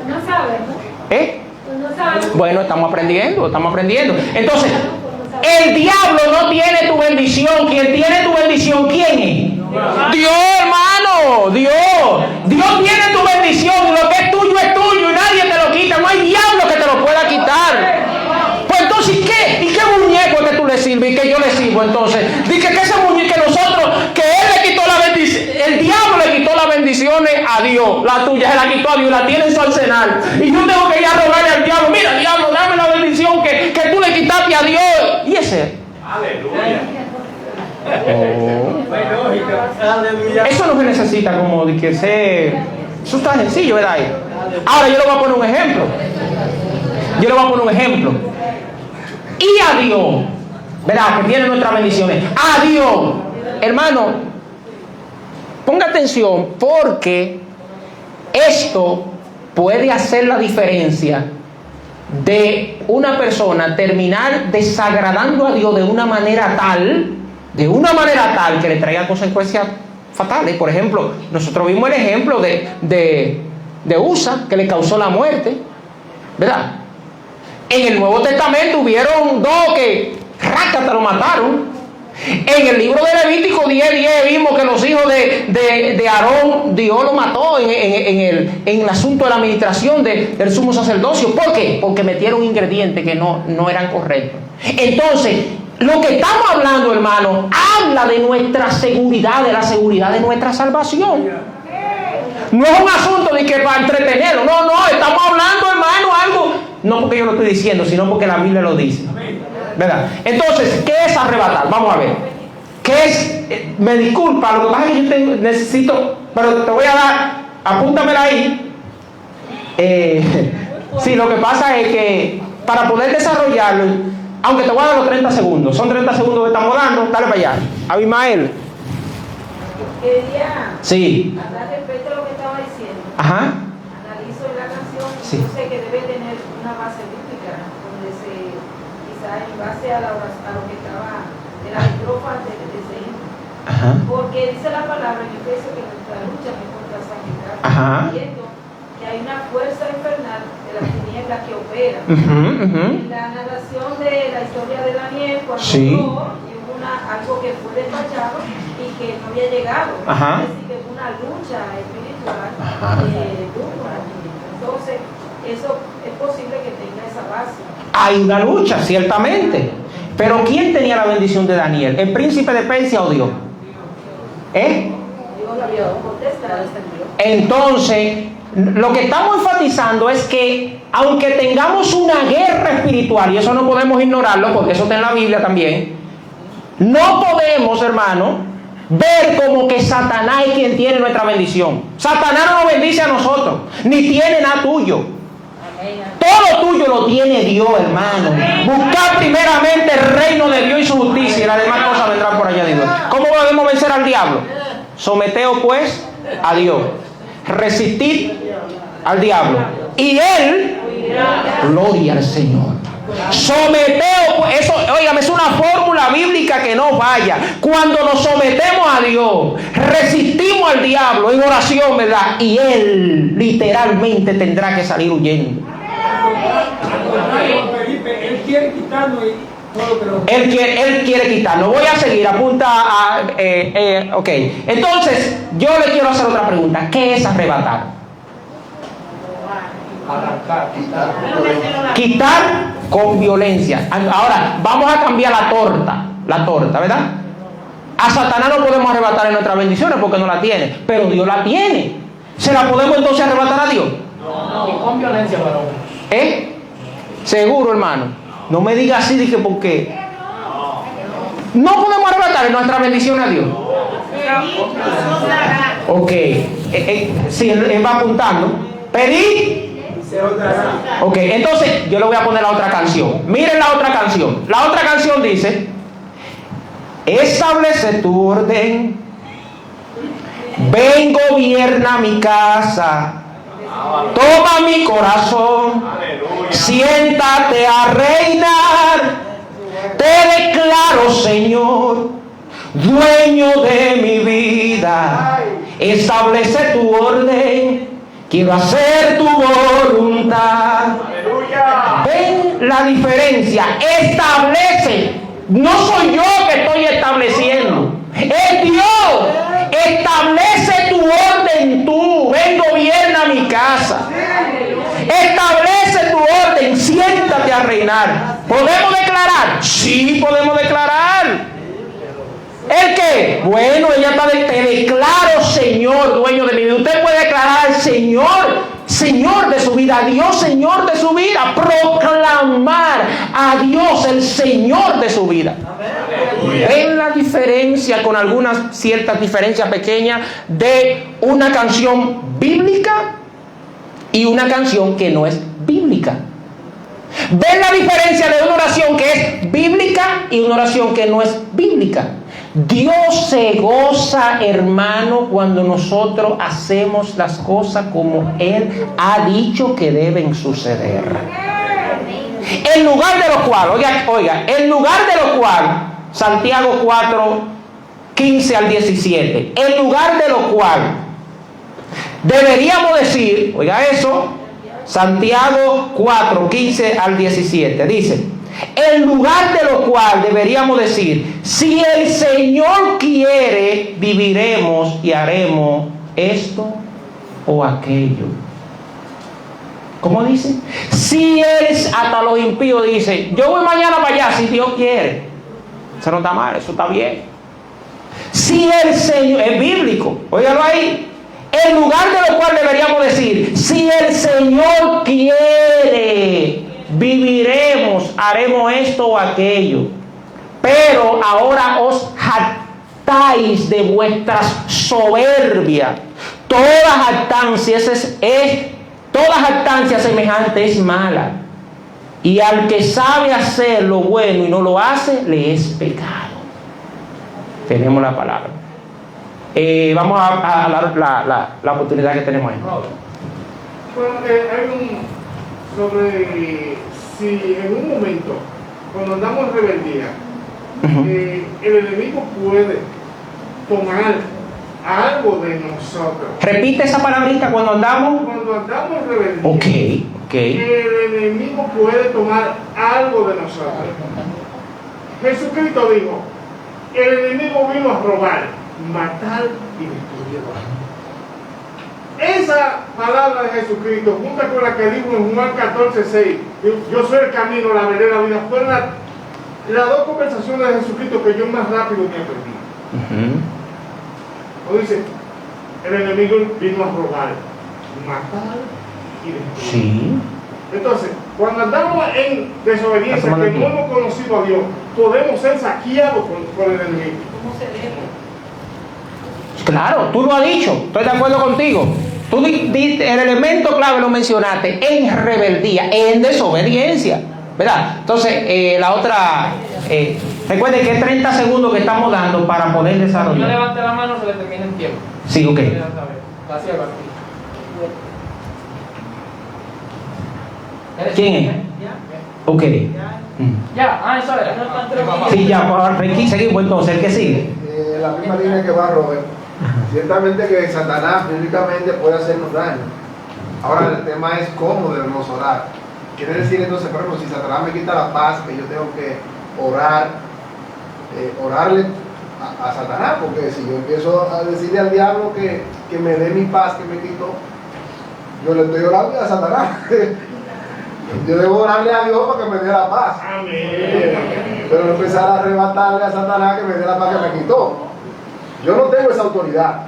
No sabes, ¿no? No sabes. Bueno, estamos aprendiendo. Entonces, el diablo no tiene tu bendición. ¿Quién tiene tu bendición? ¿Quién es? Dios, hermano. Dios tiene tu bendición. Lo que es tuyo y nadie te lo quita. No hay diablo que te lo pueda quitar. Pues entonces, ¿qué? ¿Y qué muñeco es que tú le sirves y que yo le sirvo? Entonces, dice que ese muñeco, que nosotros, que él le quitó la bendición, el diablo le quitó las bendiciones a Dios. La tuya se la quitó a Dios, la tiene en su arsenal. Y yo tengo que ir a rogarle al diablo, mira, diablo, dame la bendición que tú le quitaste a Dios. ¿Y ese? Aleluya. Eso no se necesita como de que sea. Eso está sencillo, ¿verdad? Ahora yo le voy a poner un ejemplo. Y a Dios, ¿verdad? Que tiene nuestras bendiciones. A Dios, hermano, ponga atención, porque esto puede hacer la diferencia de una persona terminar desagradando a Dios de una manera tal que le traiga consecuencias fatales. Por ejemplo, nosotros vimos el ejemplo de Usa, que le causó la muerte, ¿verdad? En el Nuevo Testamento hubieron dos que rácata lo mataron. En el libro de Levítico 10:10 vimos que los hijos de Aarón, Dios lo mató en el asunto de la administración del sumo sacerdocio. ¿Por qué? Porque metieron ingredientes que no eran correctos. Entonces, lo que estamos hablando, hermano, habla de nuestra seguridad, de la seguridad de nuestra salvación. No es un asunto de que para entretenerlo. No, estamos hablando, hermano, algo. No porque yo lo estoy diciendo, sino porque la Biblia lo dice. ¿Verdad? Entonces, ¿qué es arrebatar? Vamos a ver. ¿Qué es? Me disculpa, lo que pasa es que yo necesito, pero te voy a dar, apúntamela ahí. Sí, lo que pasa es que para poder desarrollarlo, aunque te voy a dar los 30 segundos, son 30 segundos que estamos dando, dale para allá. Abimael. Quería Sí. hablar respecto a lo que estaba diciendo. Ajá. Analizo la canción y Sí. yo sé que debe tener una base bíblica, donde quizás en base a lo que estaba de la estrofa de ese himno. Ajá. Porque dice la palabra en Efesios que nuestra lucha no es contra sangre y carne, Ajá. diciendo que hay una fuerza infernal de las tinieblas que opera. En la narración de la historia de Daniel, cuando Sí. oró, y hubo algo que fue despachado y que no había llegado. Ajá. Es decir, que fue una lucha espiritual Ajá. duro con la tiniebla. Entonces, eso es posible que tenga esa base. Hay una lucha, ciertamente. Pero ¿quién tenía la bendición de Daniel? ¿El príncipe de Persia o Dios? ¿Eh? Dios la había contestado, extendió. Entonces, lo que estamos enfatizando es que aunque tengamos una guerra espiritual, y eso no podemos ignorarlo porque eso está en la Biblia también, no podemos, hermano, ver como que Satanás es quien tiene nuestra bendición. Satanás no nos bendice a nosotros, ni tiene nada tuyo. Todo tuyo lo tiene Dios, hermano. Buscar primeramente el reino de Dios y su justicia, y las demás cosas vendrán por añadidura. ¿Cómo podemos vencer al diablo? Someteos pues a Dios. Resistid al diablo. Y él, gloria al Señor. Someteos, pues, eso, óigame, es una fórmula bíblica que no vaya. Cuando nos sometemos a Dios, resistimos al diablo en oración, ¿verdad? Y él literalmente tendrá que salir huyendo. Felipe, él quiere quitarnos y todo lo que nos... Él quiere quitarlo. Voy a seguir, apunta a... ok, entonces yo le quiero hacer otra pregunta. ¿Qué es arrebatar? Arrancar, quitar. Quitar con violencia. Ahora, vamos a cambiar la torta, ¿verdad? A Satanás no podemos arrebatar en nuestras bendiciones porque no la tiene, pero Dios la tiene. ¿Se la podemos entonces arrebatar a Dios? No, con violencia, varón. Seguro, hermano. No me diga así, dije, porque no podemos arrebatar en nuestra bendición a Dios. Ok. Sí, él va apuntando. Pedí. Ok, entonces yo le voy a poner la otra canción. Miren la otra canción. La otra canción dice: establece tu orden, ven, gobierna mi casa, toma mi corazón, siéntate a reinar. Te declaro, Señor, dueño de mi vida. Establece tu orden, quiero hacer tu voluntad. Ven la diferencia. Establece. No soy yo que estoy estableciendo, es Dios. Establece tu orden tú. Ven, gobierna mi casa. Establece tu orden, siéntate a reinar. ¿Podemos declarar? Sí, podemos declarar. ¿El qué? Bueno, ella está de te declaro, Señor, dueño de mi vida. Usted puede declarar al Señor, Señor de su vida, a Dios, Señor de su vida. Proclamar a Dios, el Señor de su vida. ¿Ven la diferencia, con algunas ciertas diferencias pequeñas, de una canción bíblica y una canción que no es bíblica? ¿Ven la diferencia de una oración que es bíblica y una oración que no es bíblica? Dios se goza, hermano, cuando nosotros hacemos las cosas como Él ha dicho que deben suceder. En lugar de lo cual, oiga, en lugar de lo cual, Santiago 4, 15 al 17, en lugar de lo cual deberíamos decir, oiga eso, Santiago 4, 15 al 17, dice: en lugar de lo cual deberíamos decir, si el Señor quiere, viviremos y haremos esto o aquello. ¿Cómo dice? Si Él, hasta los impíos dice, yo voy mañana para allá si Dios quiere. Eso no está mal, eso está bien. Si el Señor, es bíblico, óigalo ahí. En lugar de lo cual deberíamos decir, si el Señor quiere, viviremos, haremos esto o aquello. Pero ahora os jactáis de vuestras soberbias. Toda jactancia semejante es mala. Y al que sabe hacer lo bueno y no lo hace, le es pecado. Tenemos la palabra. Vamos a la oportunidad que tenemos ahí. Bueno, hay un sobre si en un momento, cuando andamos en rebeldía, el enemigo puede tomar algo de nosotros. Repite esa palabrita, cuando andamos. Cuando andamos en rebeldía, Ok. el enemigo puede tomar algo de nosotros. Jesucristo dijo, el enemigo vino a robar, matar y destruir. Esa palabra de Jesucristo, junto con la que dijo en Juan 14:6, yo soy el camino, la verdad y la vida, fueron las dos conversaciones de Jesucristo que yo más rápido me aprendí. O dice, el enemigo vino a robar, matar y destruir. Sí. Entonces, cuando andamos en desobediencia, que no hemos conocido a Dios, podemos ser saqueados por el enemigo. ¿Cómo se debe? Claro, tú lo has dicho, estoy de acuerdo contigo. Tú diste el elemento clave, lo mencionaste, en rebeldía, en desobediencia, ¿verdad? Entonces, la otra, recuerden que es 30 segundos que estamos dando para poder Cuando desarrollar. levante la mano se le termina el tiempo. Sí, ok. Gracias, ¿Quién es? Ok. Ya, eso era. Sí, ya, pues seguimos entonces, el que sigue. La misma línea que va Robert. Ciertamente que Satanás públicamente puede hacernos daño. Ahora el tema es cómo debemos orar. Quiere decir entonces, por ejemplo, si Satanás me quita la paz, que yo tengo que orar, orarle a Satanás, porque si yo empiezo a decirle al diablo que me dé mi paz que me quitó, yo le estoy orando a Satanás. Yo debo orarle a Dios para que me dé la paz. Amén. Pero no empezar a arrebatarle a Satanás que me dé la paz que me quitó. Yo no tengo esa autoridad.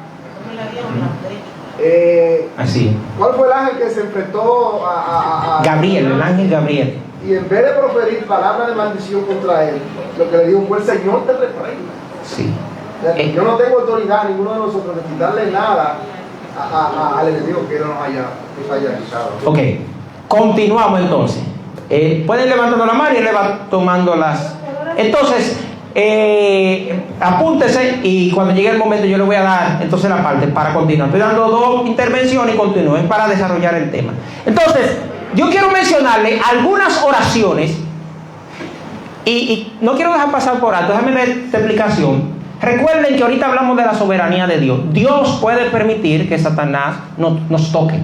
Así. ¿Cuál fue el ángel que se enfrentó a Gabriel, el ángel Gabriel. Y en vez de proferir palabras de maldición contra él, lo que le dijo fue: el Señor te reprenda. Sí. Yo no tengo autoridad, ninguno de nosotros, de quitarle nada al enemigo que él nos haya realizado. Ok, continuamos entonces. Pueden levantando la mano y le van tomando las. Entonces, apúntese y cuando llegue el momento yo le voy a dar entonces la parte para continuar. Estoy dando dos intervenciones y continúo, es para desarrollar el tema. Entonces, yo quiero mencionarle algunas oraciones y no quiero dejar pasar por alto, déjame ver esta explicación. Recuerden que ahorita hablamos de la soberanía de Dios. Dios puede permitir que Satanás nos toque,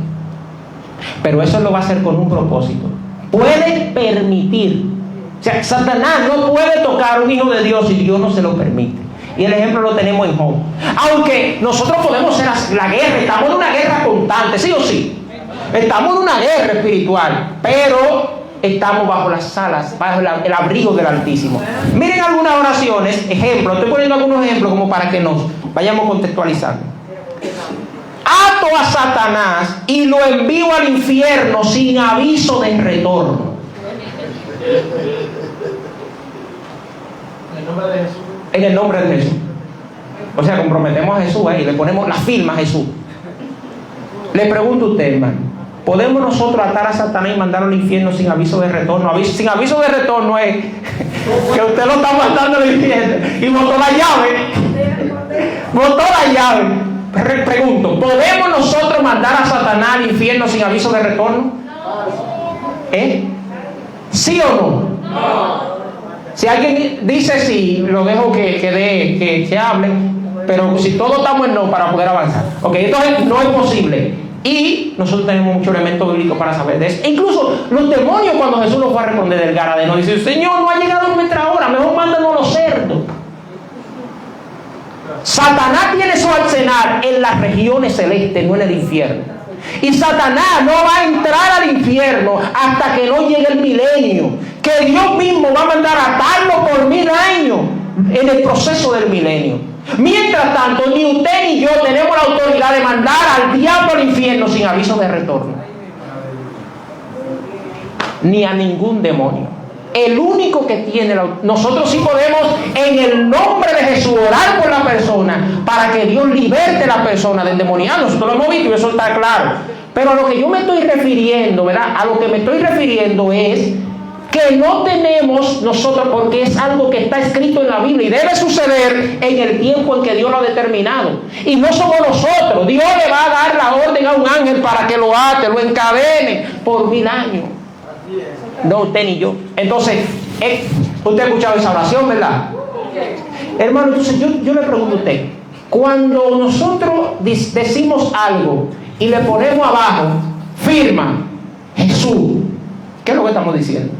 pero eso lo va a hacer con un propósito. Puede permitir. O sea, Satanás no puede tocar a un hijo de Dios si Dios no se lo permite. Y el ejemplo lo tenemos en Job. Aunque nosotros podemos hacer la guerra, estamos en una guerra constante, ¿sí o sí? Estamos en una guerra espiritual, pero estamos bajo las alas, bajo el abrigo del Altísimo. Miren algunas oraciones, ejemplos, estoy poniendo algunos ejemplos como para que nos vayamos contextualizando. Ato a Satanás y lo envío al infierno sin aviso de retorno. En el nombre de Jesús. En el nombre de Jesús. O sea, comprometemos a Jesús ahí, le ponemos la firma a Jesús. Le pregunto a usted, hermano, ¿podemos nosotros atar a Satanás y mandarlo al infierno sin aviso de retorno? Sin aviso de retorno es que usted lo está mandando al infierno y botó la llave. Botó la llave. Pregunto, ¿podemos nosotros mandar a Satanás al infierno sin aviso de retorno? ¿Sí o no? Si alguien dice sí, lo dejo que hable, pero si todos estamos en no para poder avanzar. Ok, entonces no es posible. Y nosotros tenemos muchos elementos bíblicos para saber de eso. E incluso los demonios, cuando Jesús los fue a responder del Garadeno, dicen: Señor, no ha llegado nuestra hora, mejor mándanos los cerdos. Satanás tiene su arsenal en las regiones celestes, no en el infierno. Y Satanás no va a entrar al infierno hasta que no llegue el milenio, que Dios mismo va a mandar a atarlo por 1000 años en el proceso del milenio. Mientras tanto, ni usted ni yo tenemos la autoridad de mandar al diablo al infierno sin aviso de retorno, ni a ningún demonio. El único que tiene nosotros sí podemos en el nombre de Jesús orar por la persona para que Dios liberte a la persona del demoniado. Nosotros lo hemos visto y eso está claro. Pero a lo que yo me estoy refiriendo, ¿verdad? A lo que me estoy refiriendo es que no tenemos nosotros, porque es algo que está escrito en la Biblia y debe suceder en el tiempo en que Dios lo ha determinado. Y no somos nosotros. Dios le va a dar la orden a un ángel para que lo ate, lo encadene por 1000 años. No usted ni yo. Entonces, usted ha escuchado esa oración, ¿verdad? Hermano, entonces yo le pregunto a usted, cuando nosotros decimos algo y le ponemos abajo, firma Jesús, ¿qué es lo que estamos diciendo?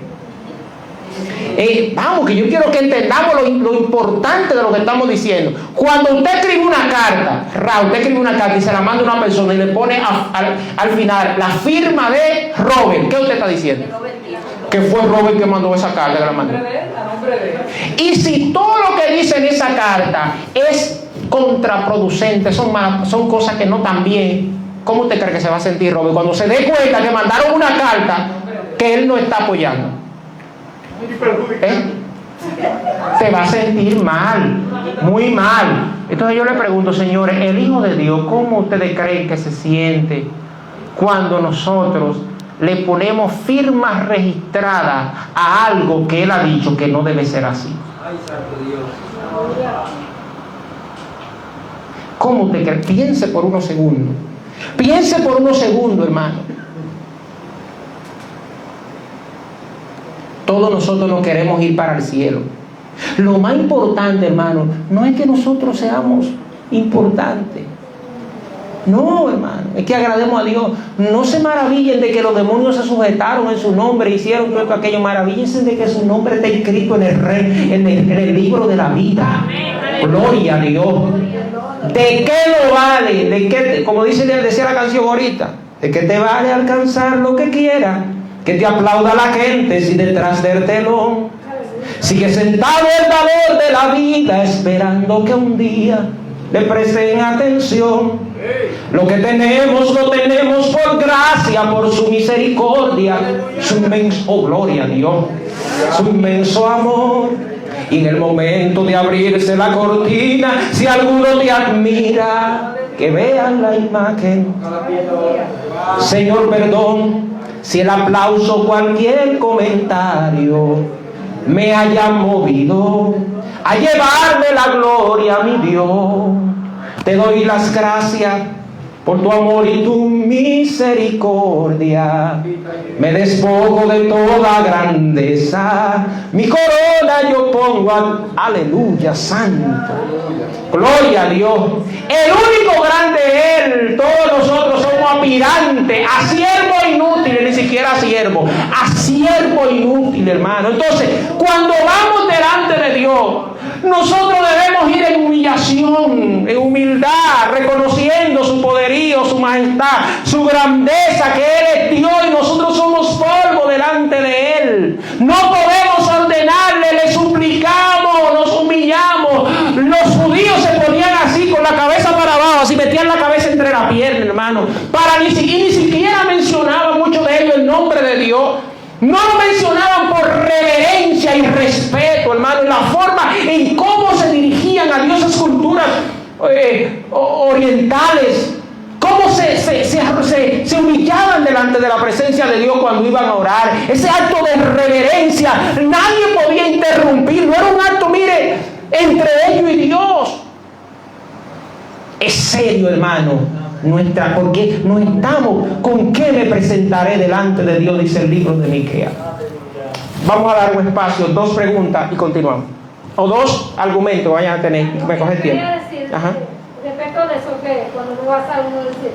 Vamos, que yo quiero que entendamos lo importante de lo que estamos diciendo. Cuando usted escribe una carta, usted escribe una carta y se la manda a una persona y le pone al final la firma de Robert, ¿qué usted está diciendo? Que fue Robert que mandó esa carta, que la mandó. Y si todo lo que dice en esa carta es contraproducente, son cosas que no están bien, ¿cómo usted cree que se va a sentir Robert cuando se dé cuenta que mandaron una carta que él no está apoyando? Se va a sentir mal, muy mal. Entonces yo le pregunto, señores, el Hijo de Dios, ¿cómo ustedes creen que se siente cuando nosotros le ponemos firma registrada a algo que Él ha dicho que no debe ser así? ¿Cómo usted cree? Piense por unos segundos. Piense por unos segundos, hermano. Todos nosotros no queremos ir para el cielo. Lo más importante, hermano, no es que nosotros seamos importantes. No, hermano, es que agrademos a Dios. No se maravillen de que los demonios se sujetaron en su nombre, hicieron todo aquello. Maravíllense de que su nombre está escrito en el libro de la vida. Gloria a Dios. ¿De qué lo vale? ¿De qué, como decía la canción ahorita? ¿De qué te vale alcanzar lo que quieras? Que te aplauda la gente si detrás del telón sigue sentado el dador de la vida, esperando que un día le presten atención. Lo que tenemos lo tenemos por gracia, por su misericordia, su inmenso, gloria a Dios, su inmenso amor. Y en el momento de abrirse la cortina, si alguno te admira, que vean la imagen. Señor, perdón si el aplauso, cualquier comentario me haya movido a llevarme la gloria a mi Dios. Te doy las gracias por tu amor y tu misericordia. Me despojo de toda grandeza. Mi corona yo pongo aleluya, santo. Gloria a Dios. El único grande es Él. Todos nosotros somos aspirantes a siervo inútil, ni siquiera a siervo, a siervo inútil, hermano. Entonces, cuando vamos delante de Dios, nosotros debemos ir en humillación, en humildad, reconociendo su poderío, su majestad, su grandeza, que Él es Dios y nosotros somos polvo delante de Él. No podemos ordenarle, le suplicamos, nos humillamos. Los judíos se ponían así, con la cabeza para abajo, así metían la cabeza entre la pierna, hermano, y ni siquiera mencionaban mucho de ellos el nombre de Dios. No lo mencionaban por reverencia y respeto, hermano, en la forma en cómo se dirigían a Dios, esas culturas orientales, cómo se humillaban delante de la presencia de Dios cuando iban a orar. Ese acto de reverencia nadie podía interrumpir, no era un acto, mire, entre ellos y Dios. Es serio, hermano. Porque no estamos con qué me presentaré delante de Dios, dice el libro de Miqueas. Vamos a dar un espacio, 2 preguntas y continuamos. O 2 argumentos vayan a tener, me coge tiempo. Ajá. Respecto de eso, que cuando uno va a salir, uno dice,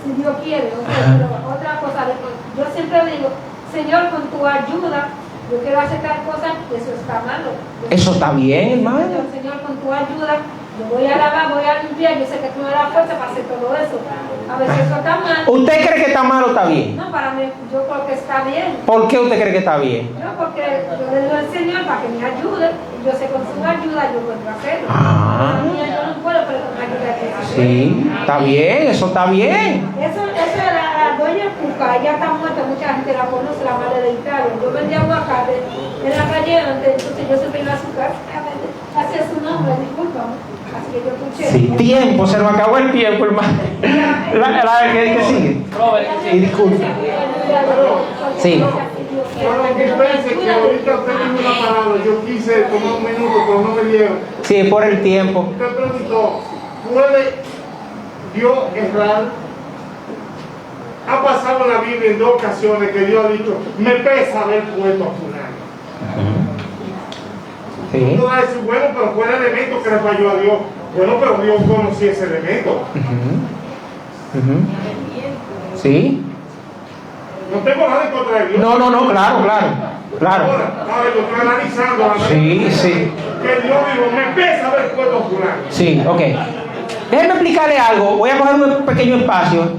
si Dios quiere, otra cosa, yo siempre digo, Señor, con tu ayuda, yo quiero hacer tal cosa, eso está malo. Eso está bien, hermano. Señor, con tu ayuda, yo voy a lavar, voy a limpiar, yo sé que tú me das fuerza para hacer todo eso. A veces eso está mal. ¿Usted cree que está mal o está bien? No, para mí, yo creo que está bien. ¿Por qué usted cree que está bien? No, porque yo le digo al Señor para que me ayude, y yo sé que con su ayuda yo puedo hacerlo. Ah. Yo no puedo, pero con la ayuda de Dios. Sí, está bien, eso está bien. Eso es la doña Cuca, ella está muerta, mucha gente la conoce, la madre de Italia. Yo vendía aguacate en la calle antes, entonces yo siempre iba a su casa, hacía su nombre, discúlpame. Así que yo escuché. Sí, tiempo, se nos acabó el tiempo, hermano. La que sigue. Robert, Y disculpe. Sí. Solo dispense que ahorita usted tiene una palabra. Yo quise tomar un minuto, pero no me dieron. Sí, por el tiempo. Usted preguntó, ¿puede Dios errar? Ha pasado en la Biblia en 2 ocasiones que Dios ha dicho, me pesa haber puesto a fulano. Sí. Uno va a decir, bueno, pero fue el elemento que le falló a Dios. Bueno, pero Dios conocía ese elemento. Sí. No tengo nada en contra de Dios. No, claro. Ahora, yo estoy analizando la Sí. que Dios dijo, me pesa haber puesto a fulano. Sí, ok. Déjenme explicarle algo. Voy a coger un pequeño espacio.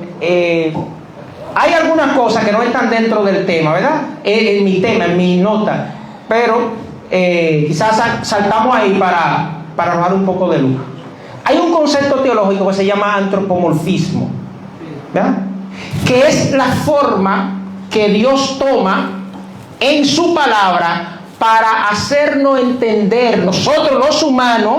Hay algunas cosas que no están dentro del tema, ¿verdad? En mi tema, en mi nota. Pero quizás saltamos ahí para arrojar un poco de luz. Hay un concepto teológico que se llama antropomorfismo, ¿verdad? Que es la forma que Dios toma en su palabra para hacernos entender, nosotros los humanos,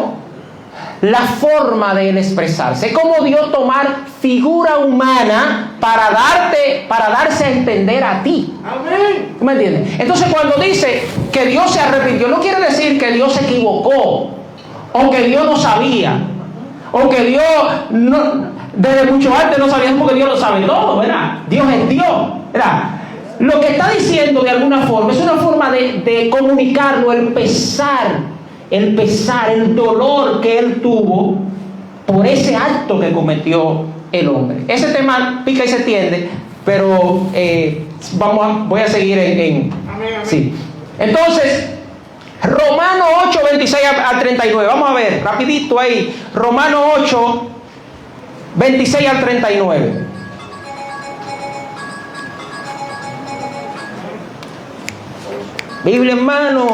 la forma de él expresarse. Es como Dios tomar figura humana para darse a entender a ti. Amén. ¿Tú me entiendes? Entonces, cuando dice que Dios se arrepintió, no quiere decir que Dios se equivocó, o que Dios no sabía, o que Dios desde mucho antes no sabía, porque Dios lo sabe todo, ¿verdad? Dios es Dios, ¿verdad? Lo que está diciendo de alguna forma es una forma de comunicarlo, el pesar, el dolor que él tuvo por ese acto que cometió el hombre. Ese tema pica y se tiende, pero voy a seguir en sí. Entonces, Romanos 8, 26 al 39. Vamos a ver, rapidito ahí. Romanos 8, 26 al 39. Biblia en mano.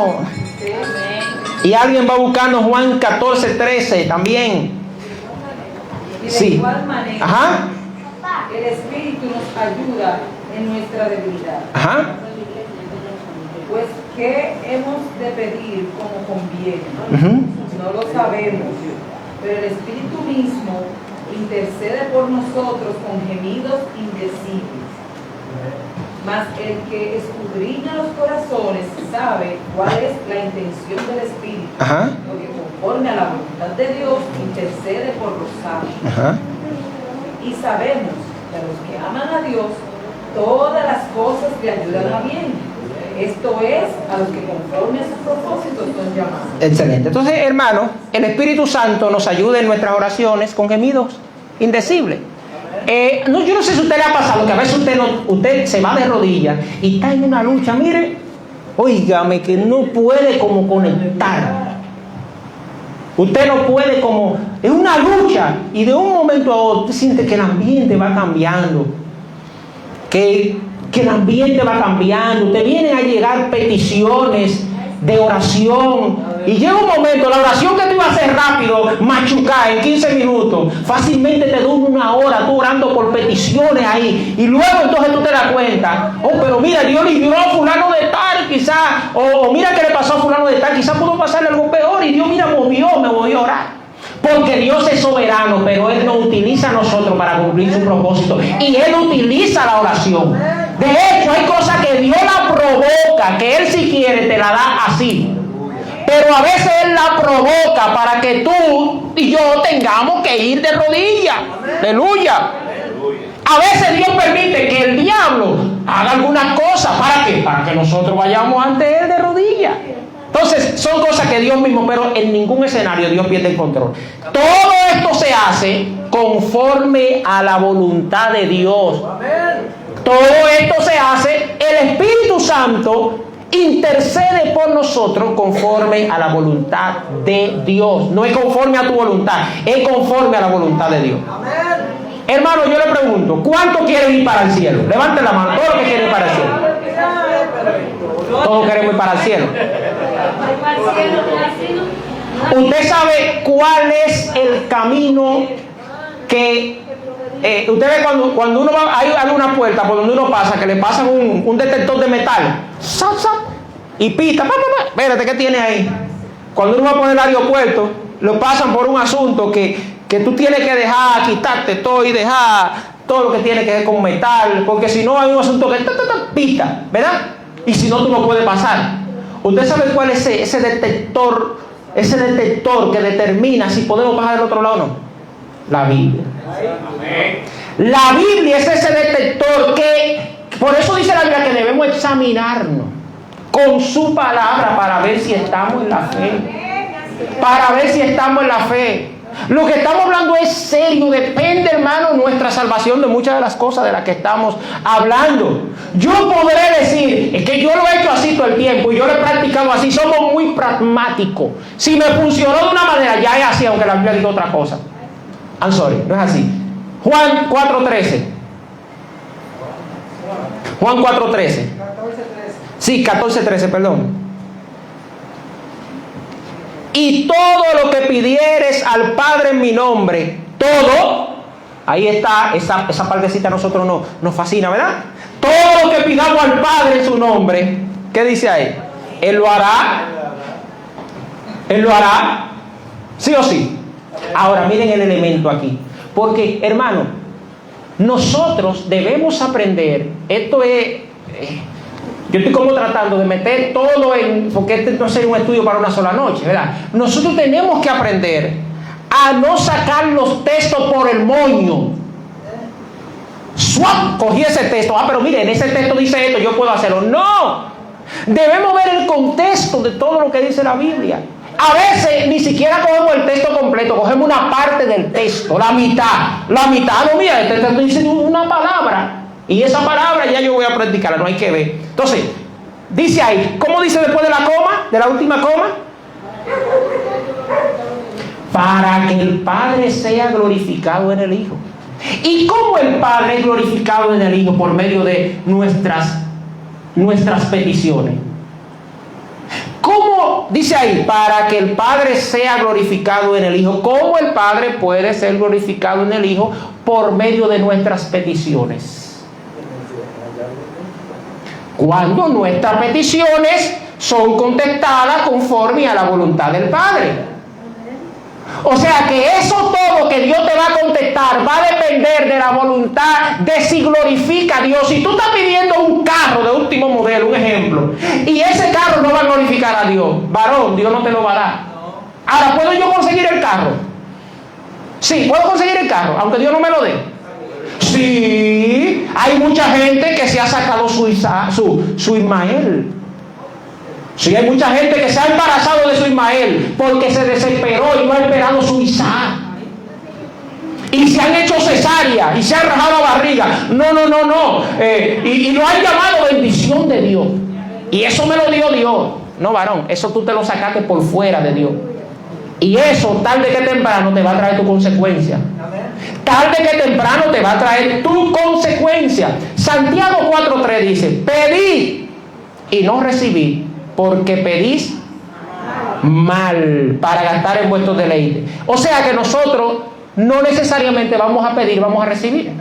Y alguien va buscando Juan 14, 13 también. Y de Sí. igual manera, Ajá. el Espíritu nos ayuda en nuestra debilidad. Ajá. Pues, ¿qué hemos de pedir como conviene? Ujú. No lo sabemos, pero el Espíritu mismo intercede por nosotros con gemidos indecibles. Mas el que escudriña los corazones sabe cuál es la intención del Espíritu, Ajá. porque conforme a la voluntad de Dios intercede por los sabios. Ajá. Y sabemos que a los que aman a Dios, todas las cosas le ayudan a bien. Esto es, a los que conforme a sus propósitos son llamados. Excelente. Entonces, hermano, el Espíritu Santo nos ayuda en nuestras oraciones con gemidos indecibles. Yo no sé si a usted le ha pasado que a veces usted se va de rodillas y está en una lucha, mire, óigame, que no puede como conectar. Usted no puede como, es una lucha y de un momento a otro usted siente que el ambiente va cambiando, que el ambiente va cambiando, te vienen a llegar peticiones de oración y llega un momento, la oración que tú ibas a hacer rápido, machucar en 15 minutos, fácilmente te dura 1 hora tú orando por peticiones ahí, y luego entonces tú te das cuenta, oh, pero mira, Dios libró a fulano de tal, quizás, o mira qué le pasó a fulano de tal, quizás pudo pasarle algo peor, y Dios mira, me movió a orar. Porque Dios es soberano, pero Él nos utiliza a nosotros para cumplir su propósito. Y Él utiliza la oración. De hecho, hay cosas que Dios la provoca, que Él si quiere te la da así. Pero a veces Él la provoca para que tú y yo tengamos que ir de rodillas. Aleluya. A veces Dios permite que el diablo haga algunas cosas. ¿Para qué? Para que nosotros vayamos ante Él de rodillas. Entonces, son cosas que Dios mismo, pero en ningún escenario Dios pierde el control. Todo esto se hace conforme a la voluntad de Dios. Todo esto se hace, el Espíritu Santo intercede por nosotros conforme a la voluntad de Dios. No es conforme a tu voluntad, es conforme a la voluntad de Dios. Hermano, yo le pregunto, ¿cuántos quieren ir para el cielo? Levanten la mano, todos los que quieren ir para el cielo. Todos queremos ir para el cielo. Usted sabe cuál es el camino que usted ve cuando uno va, hay alguna puerta por donde uno pasa que le pasan un detector de metal, ¡zap, zap! Y pita, espérate, ¿qué tiene ahí? Cuando uno va por el aeropuerto, lo pasan por un asunto que tú tienes que dejar, quitarte todo y dejar todo lo que tiene que ver con metal, porque si no hay un asunto que pita, ¿verdad? Y si no, tú no puedes pasar. ¿Usted sabe cuál es ese detector que determina si podemos pasar del otro lado o no? La Biblia. La Biblia es ese detector que, por eso dice la Biblia que debemos examinarnos con su palabra para ver si estamos en la fe. Para ver si estamos en la fe. Lo que estamos hablando es serio. Depende, hermano, nuestra salvación de muchas de las cosas de las que estamos hablando. Yo podré decir, es que yo lo he hecho así todo el tiempo y yo lo he practicado así. Somos muy pragmáticos. Si me funcionó de una manera, ya es así, aunque la Biblia diga otra cosa. I'm sorry, no es así. Juan 4:13. Juan 4:13. Sí, 14:13, perdón. Y todo lo que pidieres al Padre en mi nombre, todo, ahí está, esa partecita a nosotros nos fascina, ¿verdad? Todo lo que pidamos al Padre en su nombre, ¿qué dice ahí? Él lo hará. Él lo hará. ¿Sí o sí? Ahora miren el elemento aquí. Porque, hermano, nosotros debemos aprender, esto es... yo estoy como tratando de meter todo en... porque este no sería un estudio para una sola noche, ¿verdad? Nosotros tenemos que aprender a no sacar los textos por el moño. ¡Swap! Cogí ese texto. Pero miren, ese texto dice esto, yo puedo hacerlo. ¡No! Debemos ver el contexto de todo lo que dice la Biblia. A veces ni siquiera cogemos el texto completo, cogemos una parte del texto, la mitad. La mitad, no, mira, este texto dice una palabra. Y esa palabra ya yo voy a practicarla, no hay que ver. Entonces, dice ahí, ¿cómo dice después de la coma? De la última coma. Para que el Padre sea glorificado en el Hijo. ¿Y cómo el Padre es glorificado en el Hijo? Por medio de nuestras peticiones. ¿Cómo? Dice ahí, para que el Padre sea glorificado en el Hijo. ¿Cómo el Padre puede ser glorificado en el Hijo? Por medio de nuestras peticiones. Cuando nuestras peticiones son contestadas conforme a la voluntad del Padre. O sea que eso todo que Dios te va a contestar va a depender de la voluntad de si glorifica a Dios. Si tú estás pidiendo un carro de último modelo, un ejemplo, y ese carro no va a glorificar a Dios, varón, Dios no te lo va a dar. Ahora, ¿puedo yo conseguir el carro? Sí, puedo conseguir el carro, aunque Dios no me lo dé. Sí, hay mucha gente que se ha sacado su Ismael. Sí, hay mucha gente que se ha embarazado de su Ismael porque se desesperó y no ha esperado su Isaac. Y se han hecho cesárea y se han rajado la barriga. No. Y lo han llamado bendición de Dios. Y eso me lo dio Dios. No, varón, eso tú te lo sacaste por fuera de Dios. Y eso, tarde que temprano, te va a traer tu consecuencia. Tarde que temprano te va a traer tu consecuencia. Santiago 4:3 dice: pedid y no recibid, porque pedís mal para gastar en vuestros deleites. O sea que nosotros no necesariamente vamos a pedir, vamos a recibir.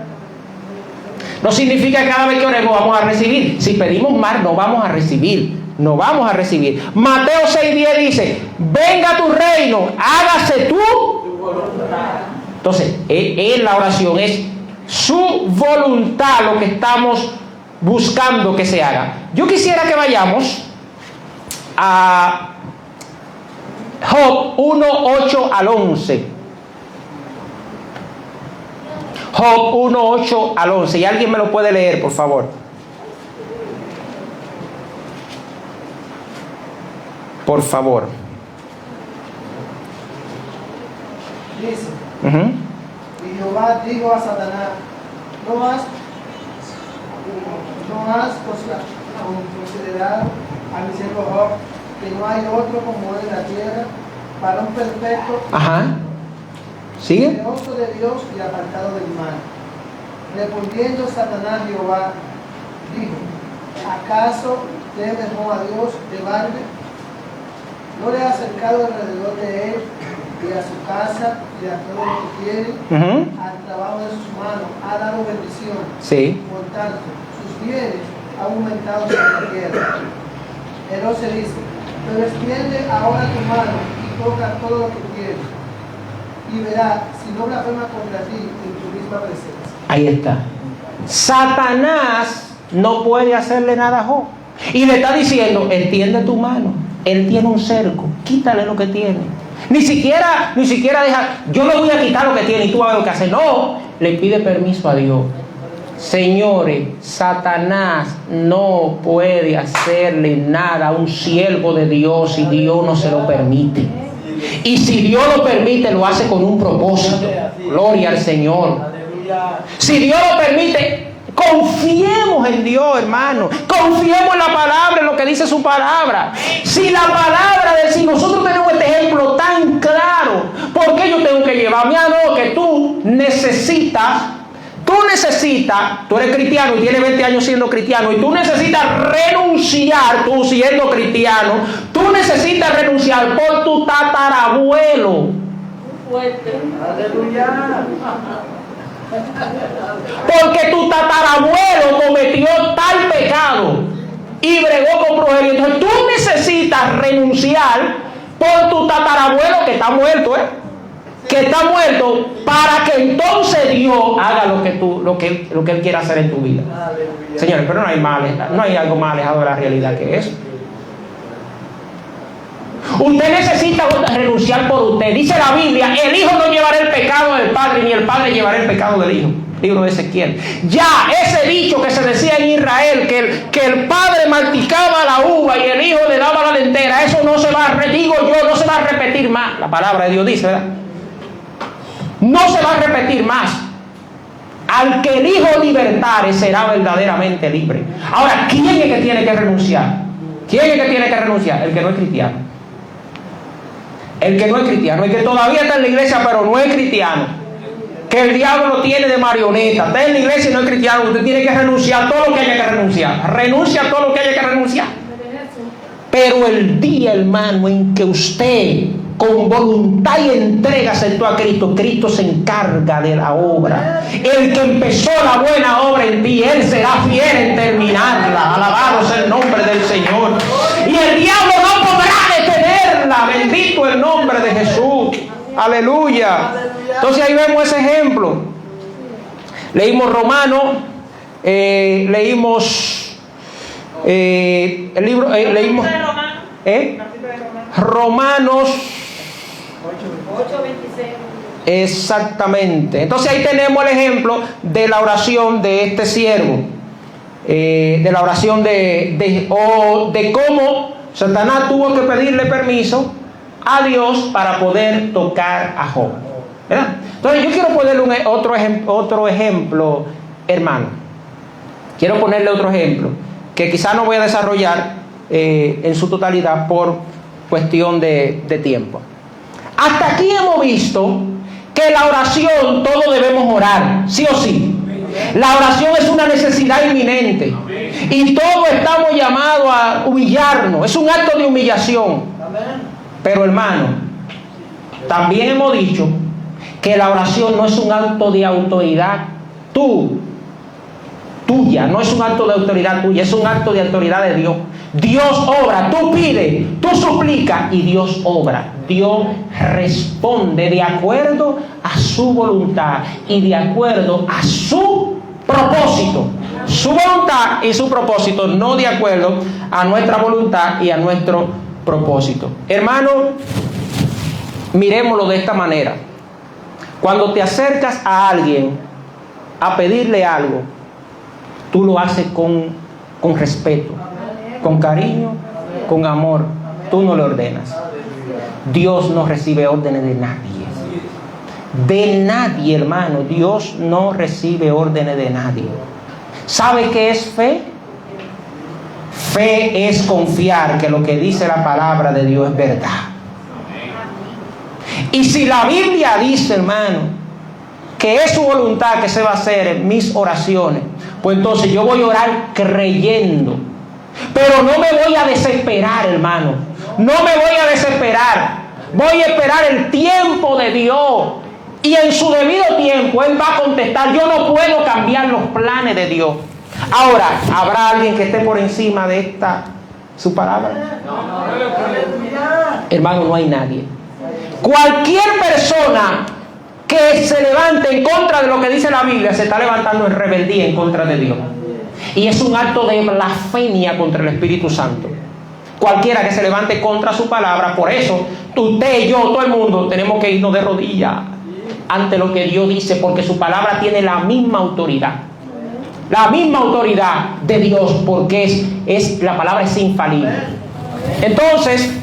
No significa que cada vez que oremos vamos a recibir. Si pedimos mal, no vamos a recibir. No vamos a recibir. Mateo 6:10 dice: venga tu reino, hágase tu voluntad. Entonces, en la oración es su voluntad lo que estamos buscando que se haga. Yo quisiera que vayamos a Job 1:8 al 11. Job 1:8 al 11. ¿Y alguien me lo puede leer, por favor? Por favor. Dice: y Jehová dijo a Satanás: no has considerado a mi siervo Job, que no hay otro como él en la tierra, varón perfecto, ¿sigue? temeroso de Dios y apartado del mal. Respondiendo Satanás, Jehová dijo: ¿acaso teme Job a Dios de balde? ¿No le ha acercado alrededor de él y a su casa y a todo lo que tiene? Al trabajo de sus manos ha dado bendición. Sí. Por tanto, sus bienes han aumentado sobre la tierra. El 11 dice: pero extiende ahora tu mano y toca todo lo que tienes, y verás si no blasfema contra ti en tu misma presencia. Ahí está. Satanás no puede hacerle nada a Job. Y le está diciendo, extiende tu mano. Él tiene un cerco, quítale lo que tiene. Ni siquiera deja, yo le voy a quitar lo que tiene y tú vas a ver lo que hace. No, le pide permiso a Dios. Señores, Satanás no puede hacerle nada a un siervo de Dios si Dios no se lo permite. Y si Dios lo permite, lo hace con un propósito. Gloria al Señor. Si Dios lo permite, confiemos en Dios, hermano. Confiemos en la palabra, en lo que dice su palabra. Si la palabra de si nosotros tenemos este ejemplo tan claro, ¿por qué yo tengo que llevarme a no? Que tú necesitas, tú eres cristiano y tienes 20 años siendo cristiano y tú necesitas renunciar, tú siendo cristiano, tú necesitas renunciar por tu tatarabuelo. Aleluya. Porque tu tatarabuelo cometió tal pecado y bregó con brujería. Entonces tú necesitas renunciar por tu tatarabuelo que está muerto, que está muerto, para que entonces Dios haga lo que Él quiera hacer en tu vida. Aleluya. Señores, pero no hay algo más alejado de la realidad que eso. Usted necesita renunciar por usted. Dice la Biblia, el hijo no llevará el pecado del padre, ni el padre llevará el pecado del hijo. Libro de Ezequiel. Ya ese dicho que se decía en Israel, que el padre masticaba la uva y el hijo le daba la dentera, eso no se va a repetir más. La palabra de Dios dice, ¿verdad? No se va a repetir más. Al que el hijo libertare será verdaderamente libre. Ahora, ¿quién es que tiene que renunciar? ¿Quién es que tiene que renunciar? El que no es cristiano. El que no es cristiano, el que todavía está en la iglesia pero no es cristiano, que el diablo lo tiene de marioneta, está en la iglesia y no es cristiano. Usted tiene que renunciar a todo lo que haya que renunciar. Renuncia a todo lo que haya que renunciar. Pero el día, hermano, en que usted con voluntad y entrega aceptó a Cristo, Cristo se encarga de la obra. El que empezó la buena obra en ti, Él será fiel en terminarla. Alabado sea el nombre del Señor. Y el diablo no podrá detenerla. Bendito el nombre de Jesús. Aleluya. Entonces ahí vemos ese ejemplo. Leímos Romanos, leímos el libro, leímos Romanos 8:26. Exactamente. Entonces ahí tenemos el ejemplo de la oración de este siervo, de la oración de cómo Satanás tuvo que pedirle permiso a Dios para poder tocar a Job, ¿verdad? Entonces yo quiero ponerle otro ejemplo, hermano. Quiero ponerle otro ejemplo que quizás no voy a desarrollar en su totalidad por cuestión de tiempo. Hasta aquí hemos visto que la oración, todos debemos orar, sí o sí. La oración es una necesidad inminente y todos estamos llamados a humillarnos. Es un acto de humillación. Pero hermano, también hemos dicho que la oración no es un acto de autoridad tuya, no es un acto de autoridad tuya, es un acto de autoridad de Dios. Dios obra, tú pides, tú suplicas y Dios obra. Dios responde de acuerdo a su voluntad y de acuerdo a su propósito. Su voluntad y su propósito, no de acuerdo a nuestra voluntad y a nuestro propósito. Hermano, mirémoslo de esta manera. Cuando te acercas a alguien a pedirle algo, tú lo haces con respeto, con cariño, con amor. Tú no le ordenas. Dios no recibe órdenes de nadie. De nadie, hermano. Dios no recibe órdenes de nadie. ¿Sabe qué es fe? Fe es confiar que lo que dice la palabra de Dios es verdad. Y si la Biblia dice, hermano, que es su voluntad que se va a hacer en mis oraciones, pues entonces yo voy a orar creyendo. Pero no me voy a desesperar, hermano. No me voy a desesperar. Voy a esperar el tiempo de Dios. Y en su debido tiempo Él va a contestar. Yo no puedo cambiar los planes de Dios. Ahora, ¿habrá alguien que esté por encima de su palabra? Hermano, no hay nadie. Cualquier persona que se levante en contra de lo que dice la Biblia se está levantando en rebeldía en contra de Dios. Y es un acto de blasfemia contra el Espíritu Santo. Cualquiera que se levante contra su palabra, por eso usted, yo, todo el mundo tenemos que irnos de rodillas ante lo que Dios dice, porque su palabra tiene la misma autoridad. La misma autoridad de Dios, porque la palabra es infalible. Entonces,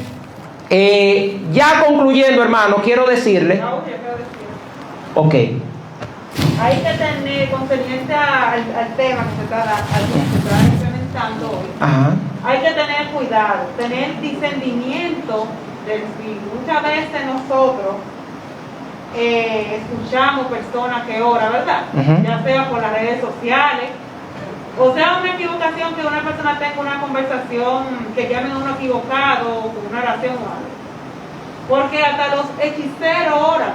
ya concluyendo, hermano, quiero decirle... Ok. Hay que tener, concerniente al tema que se está implementando hoy, Ajá. hay que tener cuidado, tener discernimiento del espíritu. Muchas veces nosotros escuchamos personas que oran, ¿verdad? Ujú. Ya sea por las redes sociales, o sea una equivocación que una persona tenga una conversación que llamen a uno equivocado, o una oración o algo. Porque hasta los hechiceros oran.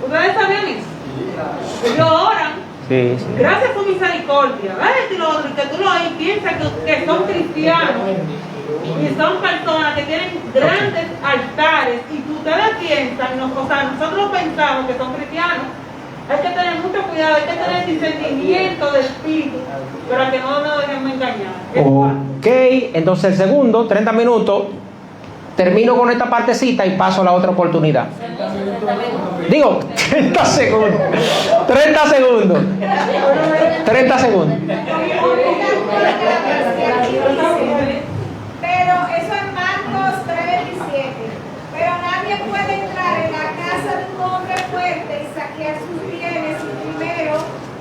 ¿Ustedes sabían eso? Ellos oran. Sí, sí. Gracias por misericordia. Esto y lo otro, y que tú lo oís, piensas que son cristianos y son personas que tienen grandes altares y ustedes piensan, nosotros pensamos que son cristianos. Hay que tener mucho cuidado, hay que tener discernimiento de espíritu para que no nos dejemos engañar. Ok, entonces el segundo, 30 minutos, termino con esta partecita y paso a la otra oportunidad. Digo, 30 segundos. 30 segundos. 30 segundos. Pero eso es Marcos 3:27. Pero nadie puede entrar en la casa de un hombre fuerte y saquear sus bienes si primero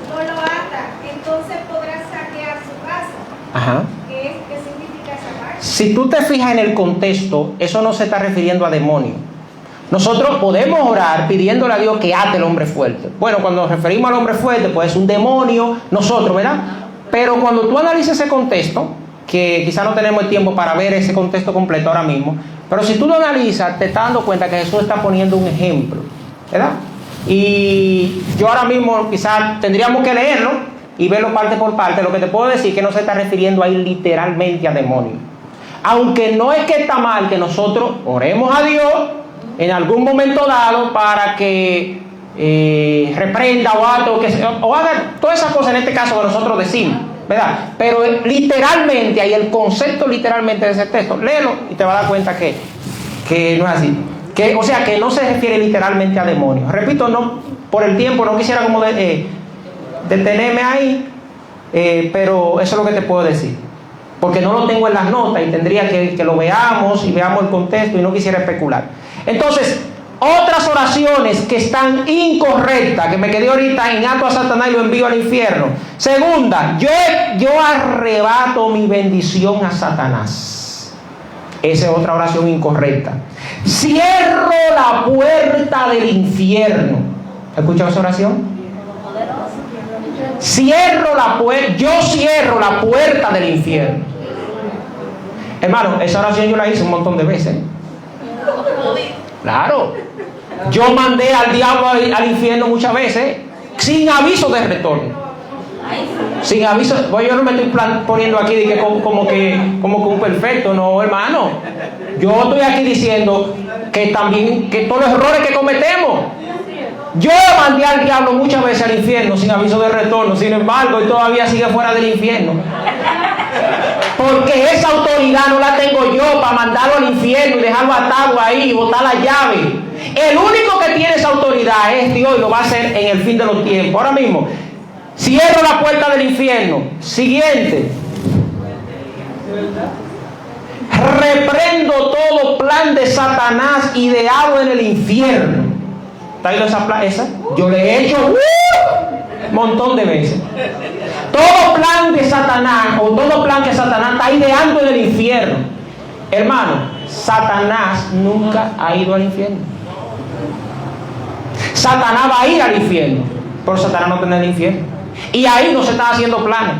no lo ata. Entonces podrá saquear su casa. Ajá. ¿Qué significa esa parte? Si tú te fijas en el contexto, eso no se está refiriendo a demonios. Nosotros podemos orar pidiéndole a Dios que ate al hombre fuerte. Bueno, cuando nos referimos al hombre fuerte, pues es un demonio, nosotros, ¿verdad? Pero cuando tú analizas ese contexto, que quizás no tenemos el tiempo para ver ese contexto completo ahora mismo, pero si tú lo analizas, te estás dando cuenta que Jesús está poniendo un ejemplo, ¿verdad? Y yo ahora mismo quizás tendríamos que leerlo y verlo parte por parte. Lo que te puedo decir es que no se está refiriendo ahí literalmente a demonios. Aunque no es que está mal que nosotros oremos a Dios en algún momento dado para que reprenda o haga todas esas cosas en este caso que nosotros decimos, ¿verdad? Pero literalmente, ahí el concepto literalmente de ese texto, léelo y te vas a dar cuenta que no es así. O sea, que no se refiere literalmente a demonios. Repito, no, por el tiempo no quisiera como detenerme ahí, pero eso es lo que te puedo decir. Porque no lo tengo en las notas y tendría que lo veamos y veamos el contexto y no quisiera especular. Entonces, otras oraciones que están incorrectas, que me quedé ahorita en ato a Satanás y lo envío al infierno. Segunda, yo arrebato mi bendición a Satanás. Esa es otra oración incorrecta. Cierro la puerta del infierno. ¿Has escuchado esa oración? Yo cierro la puerta del infierno. Hermano, esa oración yo la hice un montón de veces. Claro. Yo mandé al diablo al infierno muchas veces sin aviso de retorno. Sin aviso. Pues yo no me estoy poniendo aquí de que como que un perfecto, no, hermano. Yo estoy aquí diciendo que también que todos los errores que cometemos. Yo mandé al diablo muchas veces al infierno sin aviso de retorno. Sin embargo, él todavía sigue fuera del infierno. Porque esa autoridad no la tengo yo para mandarlo al infierno y dejarlo atado ahí y botar la llave. El único que tiene esa autoridad es Dios y lo va a hacer en el fin de los tiempos. Ahora mismo, cierro la puerta del infierno. Siguiente. Reprendo todo plan de Satanás ideado en el infierno. ¿Está viendo esa? Yo le he hecho un montón de veces. Todo plan de Satanás o todo plan que Satanás está ideando en el infierno. Hermano, Satanás nunca ha ido al infierno. Satanás va a ir al infierno, pero Satanás no está en el infierno. Y ahí no se están haciendo planes.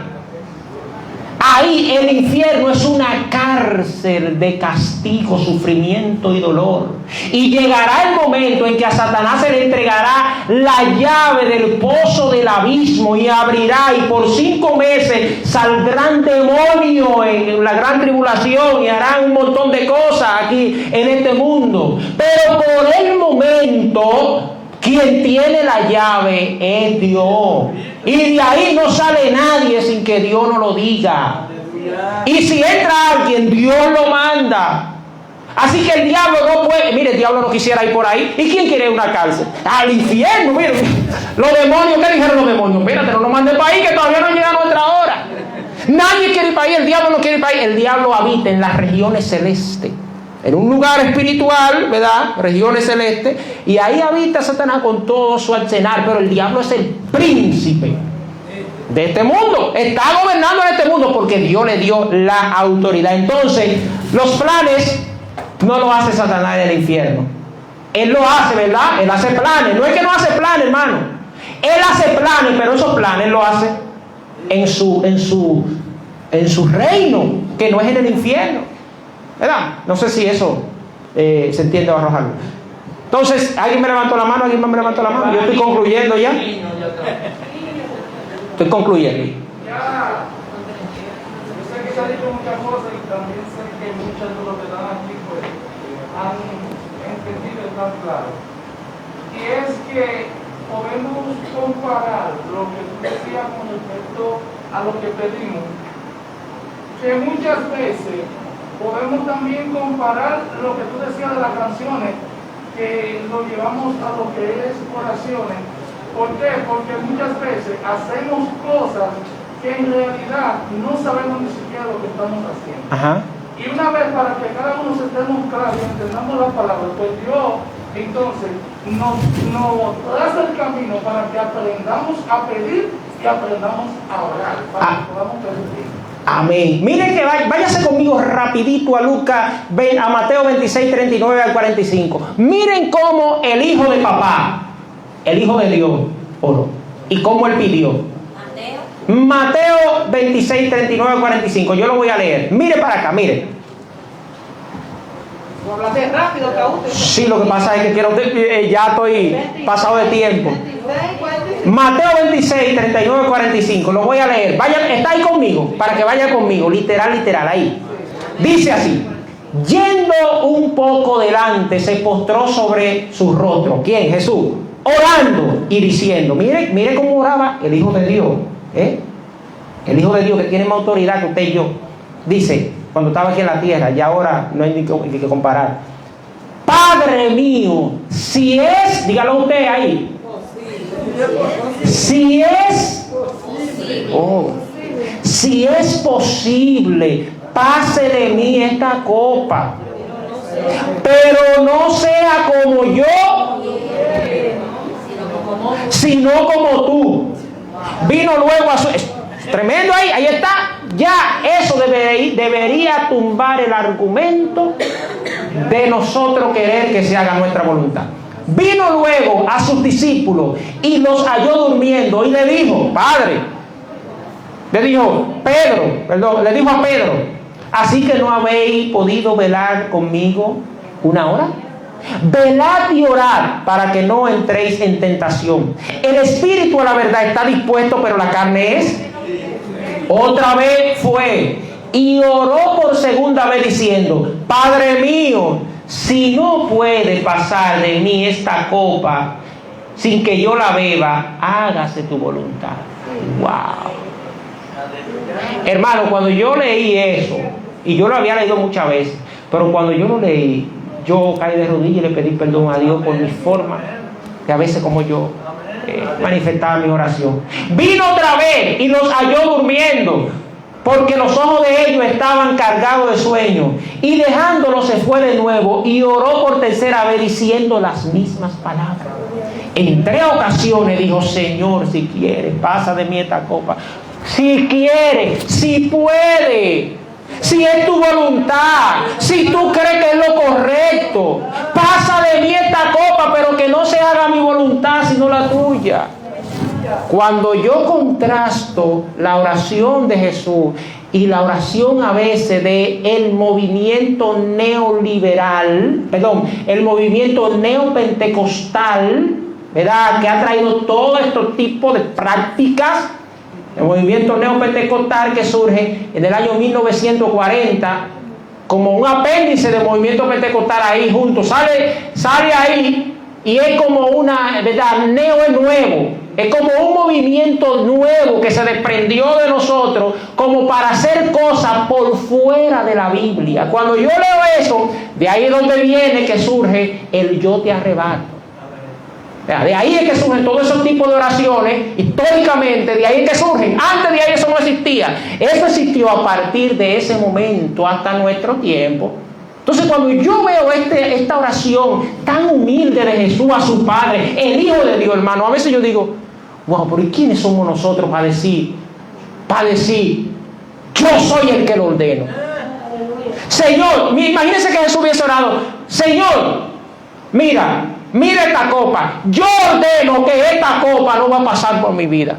Ahí el infierno es una cárcel de castigo, sufrimiento y dolor. Y llegará el momento en que a Satanás se le entregará la llave del pozo del abismo y abrirá, y por 5 meses saldrán demonios en la gran tribulación y harán un montón de cosas aquí en este mundo. Pero por el momento Quien tiene la llave es Dios. Y de ahí no sale nadie sin que Dios no lo diga. Y si entra alguien, Dios lo manda. Así que el diablo no puede. Mire, el diablo no quisiera ir por ahí. ¿Y quién quiere una cárcel? Al infierno, mire. Los demonios, ¿qué dijeron los demonios? Espérate, no lo mande para ahí, que todavía no llega nuestra hora. Nadie quiere ir para ahí, el diablo no quiere ir para ahí. El diablo habita en las regiones celestes, en un lugar espiritual, ¿verdad? Regiones celestes. Y ahí habita Satanás con todo su arsenal. Pero el diablo es el príncipe de este mundo. Está gobernando en este mundo porque Dios le dio la autoridad. Entonces, los planes no lo hace Satanás en el infierno. Él lo hace, ¿verdad? Él hace planes. No es que no hace planes, hermano. Él hace planes, pero esos planes lo hace en su reino, que no es en el infierno, ¿verdad? No sé si eso se entiende o arrojarlo. Entonces, ¿alguien me levantó la mano? ¿Alguien me levantó la mano? Yo estoy concluyendo ya. Estoy concluyendo. Ya, yo sé que se ha dicho muchas cosas y también sé que muchos de los que están aquí pues han entendido y están claros. Y es que podemos comparar lo que tú decías con respecto a lo que pedimos, que muchas veces podemos también comparar lo que tú decías de las canciones, que lo llevamos a lo que es oraciones. ¿Por qué? Porque muchas veces hacemos cosas que en realidad no sabemos ni siquiera lo que estamos haciendo. Ajá. Y una vez, para que cada uno se estemos claros y entendamos las palabras, pues Dios entonces nos traza el camino para que aprendamos a pedir y aprendamos a orar, para que podamos pedir. Amén. Miren que váyase conmigo rapidito a a Mateo 26, 39 al 45. Miren cómo el hijo de papá, el hijo de Dios, oró. Y cómo él pidió. Mateo 26, 39 al 45. Yo lo voy a leer. Mire para acá, mire. Hablaste rápido, Caúte. Sí, lo que pasa es que ya estoy pasado de tiempo. Mateo 26, 39, 45. Lo voy a leer. Vayan, está ahí conmigo, para que vaya conmigo. Literal, ahí. Dice así: yendo un poco delante, se postró sobre su rostro. ¿Quién? Jesús. Orando y diciendo. Mire cómo oraba el Hijo de Dios. El Hijo de Dios, que tiene más autoridad que usted y yo. Dice, cuando estaba aquí en la tierra, y ahora no hay ni que comparar. Padre mío, si es, dígalo usted ahí. Si es posible, pase de mí esta copa, pero no sea como yo, sino como tú. Vino luego a su... Tremendo ahí está. Ya eso debería tumbar el argumento de nosotros querer que se haga nuestra voluntad. Vino luego a sus discípulos y los halló durmiendo y le dijo, le dijo a Pedro, así que no habéis podido velar conmigo una hora. Velad y orad para que no entréis en tentación. El espíritu a la verdad está dispuesto, pero la carne es. Otra vez fue y oró por segunda vez diciendo, Padre mío, si no puede pasar de mí esta copa sin que yo la beba, hágase tu voluntad. Wow. Hermano, cuando yo leí eso, y yo lo había leído muchas veces, pero cuando yo lo leí, yo caí de rodillas y le pedí perdón a Dios por mi forma, que a veces como yo manifestaba mi oración. Vino otra vez y los halló durmiendo, porque los ojos de ellos estaban cargados de sueño, y dejándolos se fue de nuevo y oró por tercera vez diciendo las mismas palabras. En 3 ocasiones dijo, Señor, si quieres, pasa de mí esta copa. Si quiere, si puede, si es tu voluntad, si tú crees que es lo correcto, pasa de mí esta copa, pero que no se haga mi voluntad sino la tuya. Cuando yo contrasto la oración de Jesús y la oración a veces de el movimiento el movimiento neopentecostal, ¿verdad?, que ha traído todo este tipo de prácticas. El movimiento neopentecostal que surge en el año 1940 como un apéndice del movimiento pentecostal ahí junto, sale ahí y es como una, ¿verdad? Neo es nuevo, es como un movimiento nuevo que se desprendió de nosotros como para hacer cosas por fuera de la Biblia. Cuando yo leo eso, de ahí es donde viene que surge el yo te arrebato. De ahí es que surgen todos esos tipos de oraciones, históricamente, de ahí es que surgen. Antes de ahí eso no existía. Eso existió a partir de ese momento hasta nuestro tiempo. Entonces cuando yo veo esta oración tan humilde de Jesús a su Padre, el Hijo de Dios, hermano, a veces yo digo, wow, pero ¿y quiénes somos nosotros para decir, yo soy el que lo ordeno? Señor, imagínense que Jesús hubiese orado, Señor, mira esta copa, yo ordeno que esta copa no va a pasar por mi vida.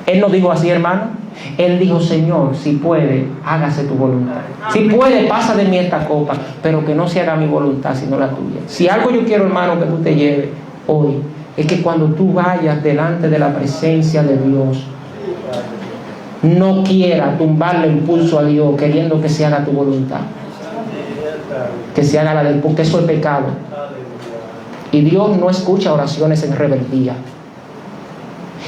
Él no dijo así, hermano. Él dijo, Señor, si puede, hágase tu voluntad. Si puede, pasa de mí esta copa, pero que no se haga mi voluntad, sino la tuya. Si algo yo quiero, hermano, que tú te lleves hoy, es que cuando tú vayas delante de la presencia de Dios, no quiera tumbarle el pulso a Dios queriendo que se haga tu voluntad, que se haga la de él, porque eso es pecado. Y Dios no escucha oraciones en rebeldía.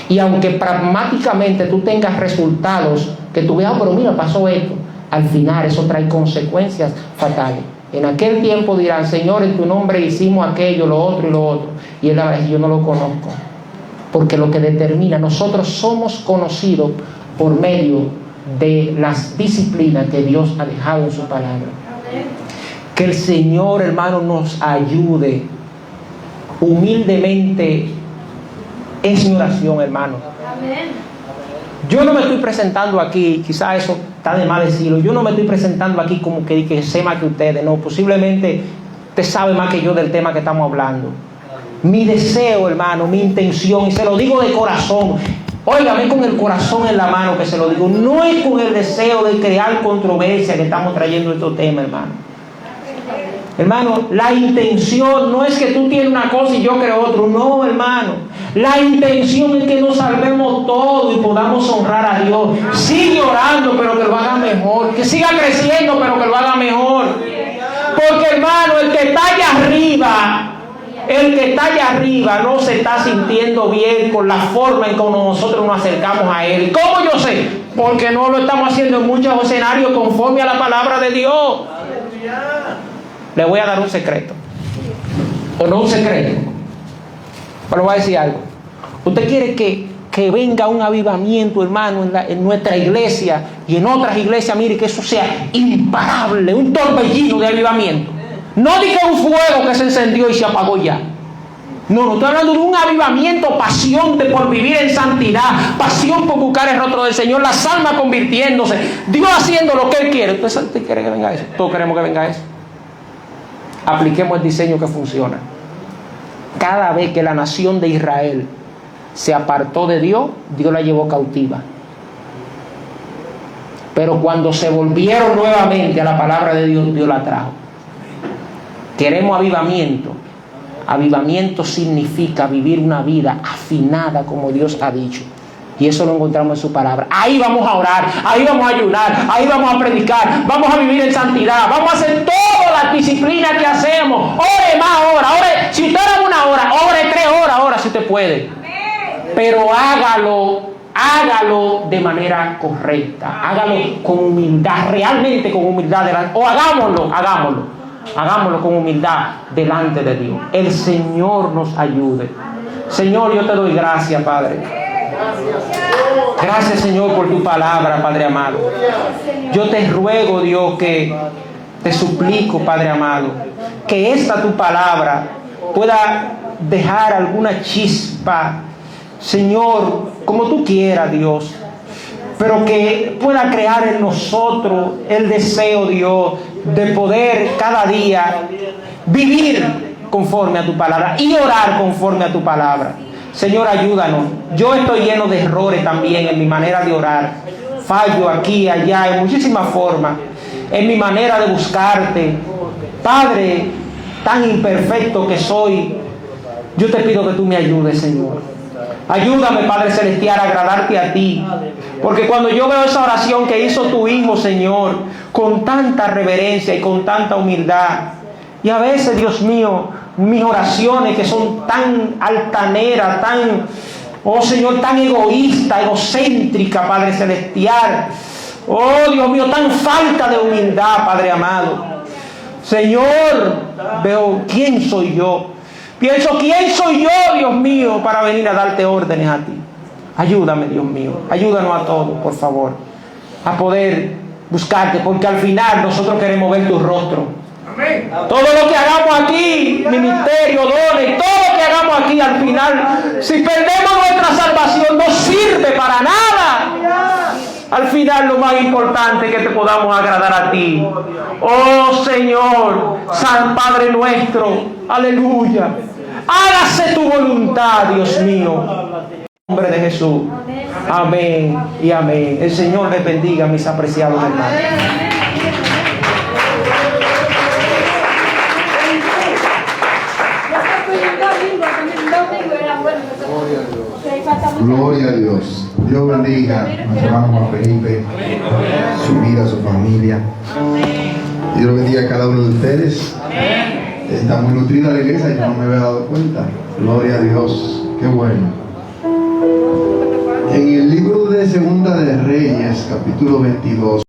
Y aunque pragmáticamente tú tengas resultados que tú veas, pero mira, pasó esto, al final eso trae consecuencias fatales. En aquel tiempo dirán, Señor, en tu nombre hicimos aquello, lo otro y lo otro. Y él va a decir, yo no lo conozco. Porque lo que determina, nosotros somos conocidos por medio de las disciplinas que Dios ha dejado en su palabra. Que el Señor, hermano, nos ayude humildemente. Es mi oración, hermano. Yo no me estoy presentando aquí, quizás eso está de más decirlo, yo no me estoy presentando aquí como que sé más que ustedes, no, posiblemente usted sabe más que yo del tema que estamos hablando. Mi deseo, hermano, mi intención, y se lo digo de corazón, óigame con el corazón en la mano que se lo digo, no es con el deseo de crear controversia que estamos trayendo estos temas, hermano. Hermano, la intención no es que tú tienes una cosa y yo creo otro, no, hermano. La intención es que nos salvemos todos y podamos honrar a Dios. Sigue orando, pero que lo haga mejor. Que siga creciendo, pero que lo haga mejor. Porque, hermano, el que está allá arriba no se está sintiendo bien con la forma en que nosotros nos acercamos a Él. ¿Cómo yo sé? Porque no lo estamos haciendo en muchos escenarios conforme a la palabra de Dios. Le voy a dar un secreto. O no un secreto. Pero voy a decir algo. Usted quiere que venga un avivamiento, hermano, en nuestra iglesia y en otras iglesias, mire, que eso sea imparable, un torbellino de avivamiento. No diga un fuego que se encendió y se apagó ya. No, estoy hablando de un avivamiento, pasión por vivir en santidad, pasión por buscar el rostro del Señor, las almas convirtiéndose, Dios haciendo lo que Él quiere. ¿Usted quiere que venga eso? Todos queremos que venga eso. Apliquemos el diseño que funciona. Cada vez que la nación de Israel se apartó de Dios, Dios la llevó cautiva. Pero cuando se volvieron nuevamente a la palabra de Dios, Dios la trajo. Queremos avivamiento. Avivamiento significa vivir una vida afinada como Dios ha dicho. Y eso lo encontramos en su palabra. Ahí vamos a orar, ahí vamos a ayunar, ahí vamos a predicar, vamos a vivir en santidad, vamos a hacer todas las disciplinas que hacemos. Ore más horas, ore, si usted ora 1 hora, ore 3 horas, ahora si usted puede. Pero hágalo de manera correcta, hágalo con humildad, realmente con humildad, o hagámoslo con humildad delante de Dios. El Señor nos ayude. Señor, yo te doy gracias, Padre. Gracias, Señor, por tu palabra, Padre amado. Yo te ruego, Dios, que te suplico, Padre amado, que esta tu palabra pueda dejar alguna chispa, Señor, como tú quieras, Dios, pero que pueda crear en nosotros el deseo, Dios, de poder cada día vivir conforme a tu palabra y orar conforme a tu palabra. Señor, ayúdanos. Yo estoy lleno de errores también en mi manera de orar. Fallo aquí, allá, en muchísimas formas. En mi manera de buscarte. Padre, tan imperfecto que soy, yo te pido que tú me ayudes, Señor. Ayúdame, Padre Celestial, a agradarte a ti. Porque cuando yo veo esa oración que hizo tu Hijo, Señor, con tanta reverencia y con tanta humildad, Y a veces, Dios mío, mis oraciones que son tan altaneras, tan, oh Señor, tan egoísta, egocéntrica, Padre Celestial. Oh Dios mío, tan falta de humildad, Padre amado. Señor, veo quién soy yo. Pienso quién soy yo, Dios mío, para venir a darte órdenes a ti. Ayúdame, Dios mío. Ayúdanos a todos, por favor, a poder buscarte, porque al final nosotros queremos ver tu rostro. Todo lo que hagamos aquí, ministerio, dones, todo lo que hagamos aquí al final, si perdemos nuestra salvación, no sirve para nada. Al final lo más importante es que te podamos agradar a ti. Oh Señor, San Padre nuestro, aleluya. Hágase tu voluntad, Dios mío. En nombre de Jesús. Amén y amén. El Señor les bendiga, mis apreciados hermanos. Gloria a Dios. Dios bendiga a nuestro hermano Juan Felipe, su vida, su familia. Dios bendiga a cada uno de ustedes. Está muy nutrida la iglesia y yo no me había dado cuenta. Gloria a Dios. Qué bueno. En el libro de Segunda de Reyes, capítulo 22.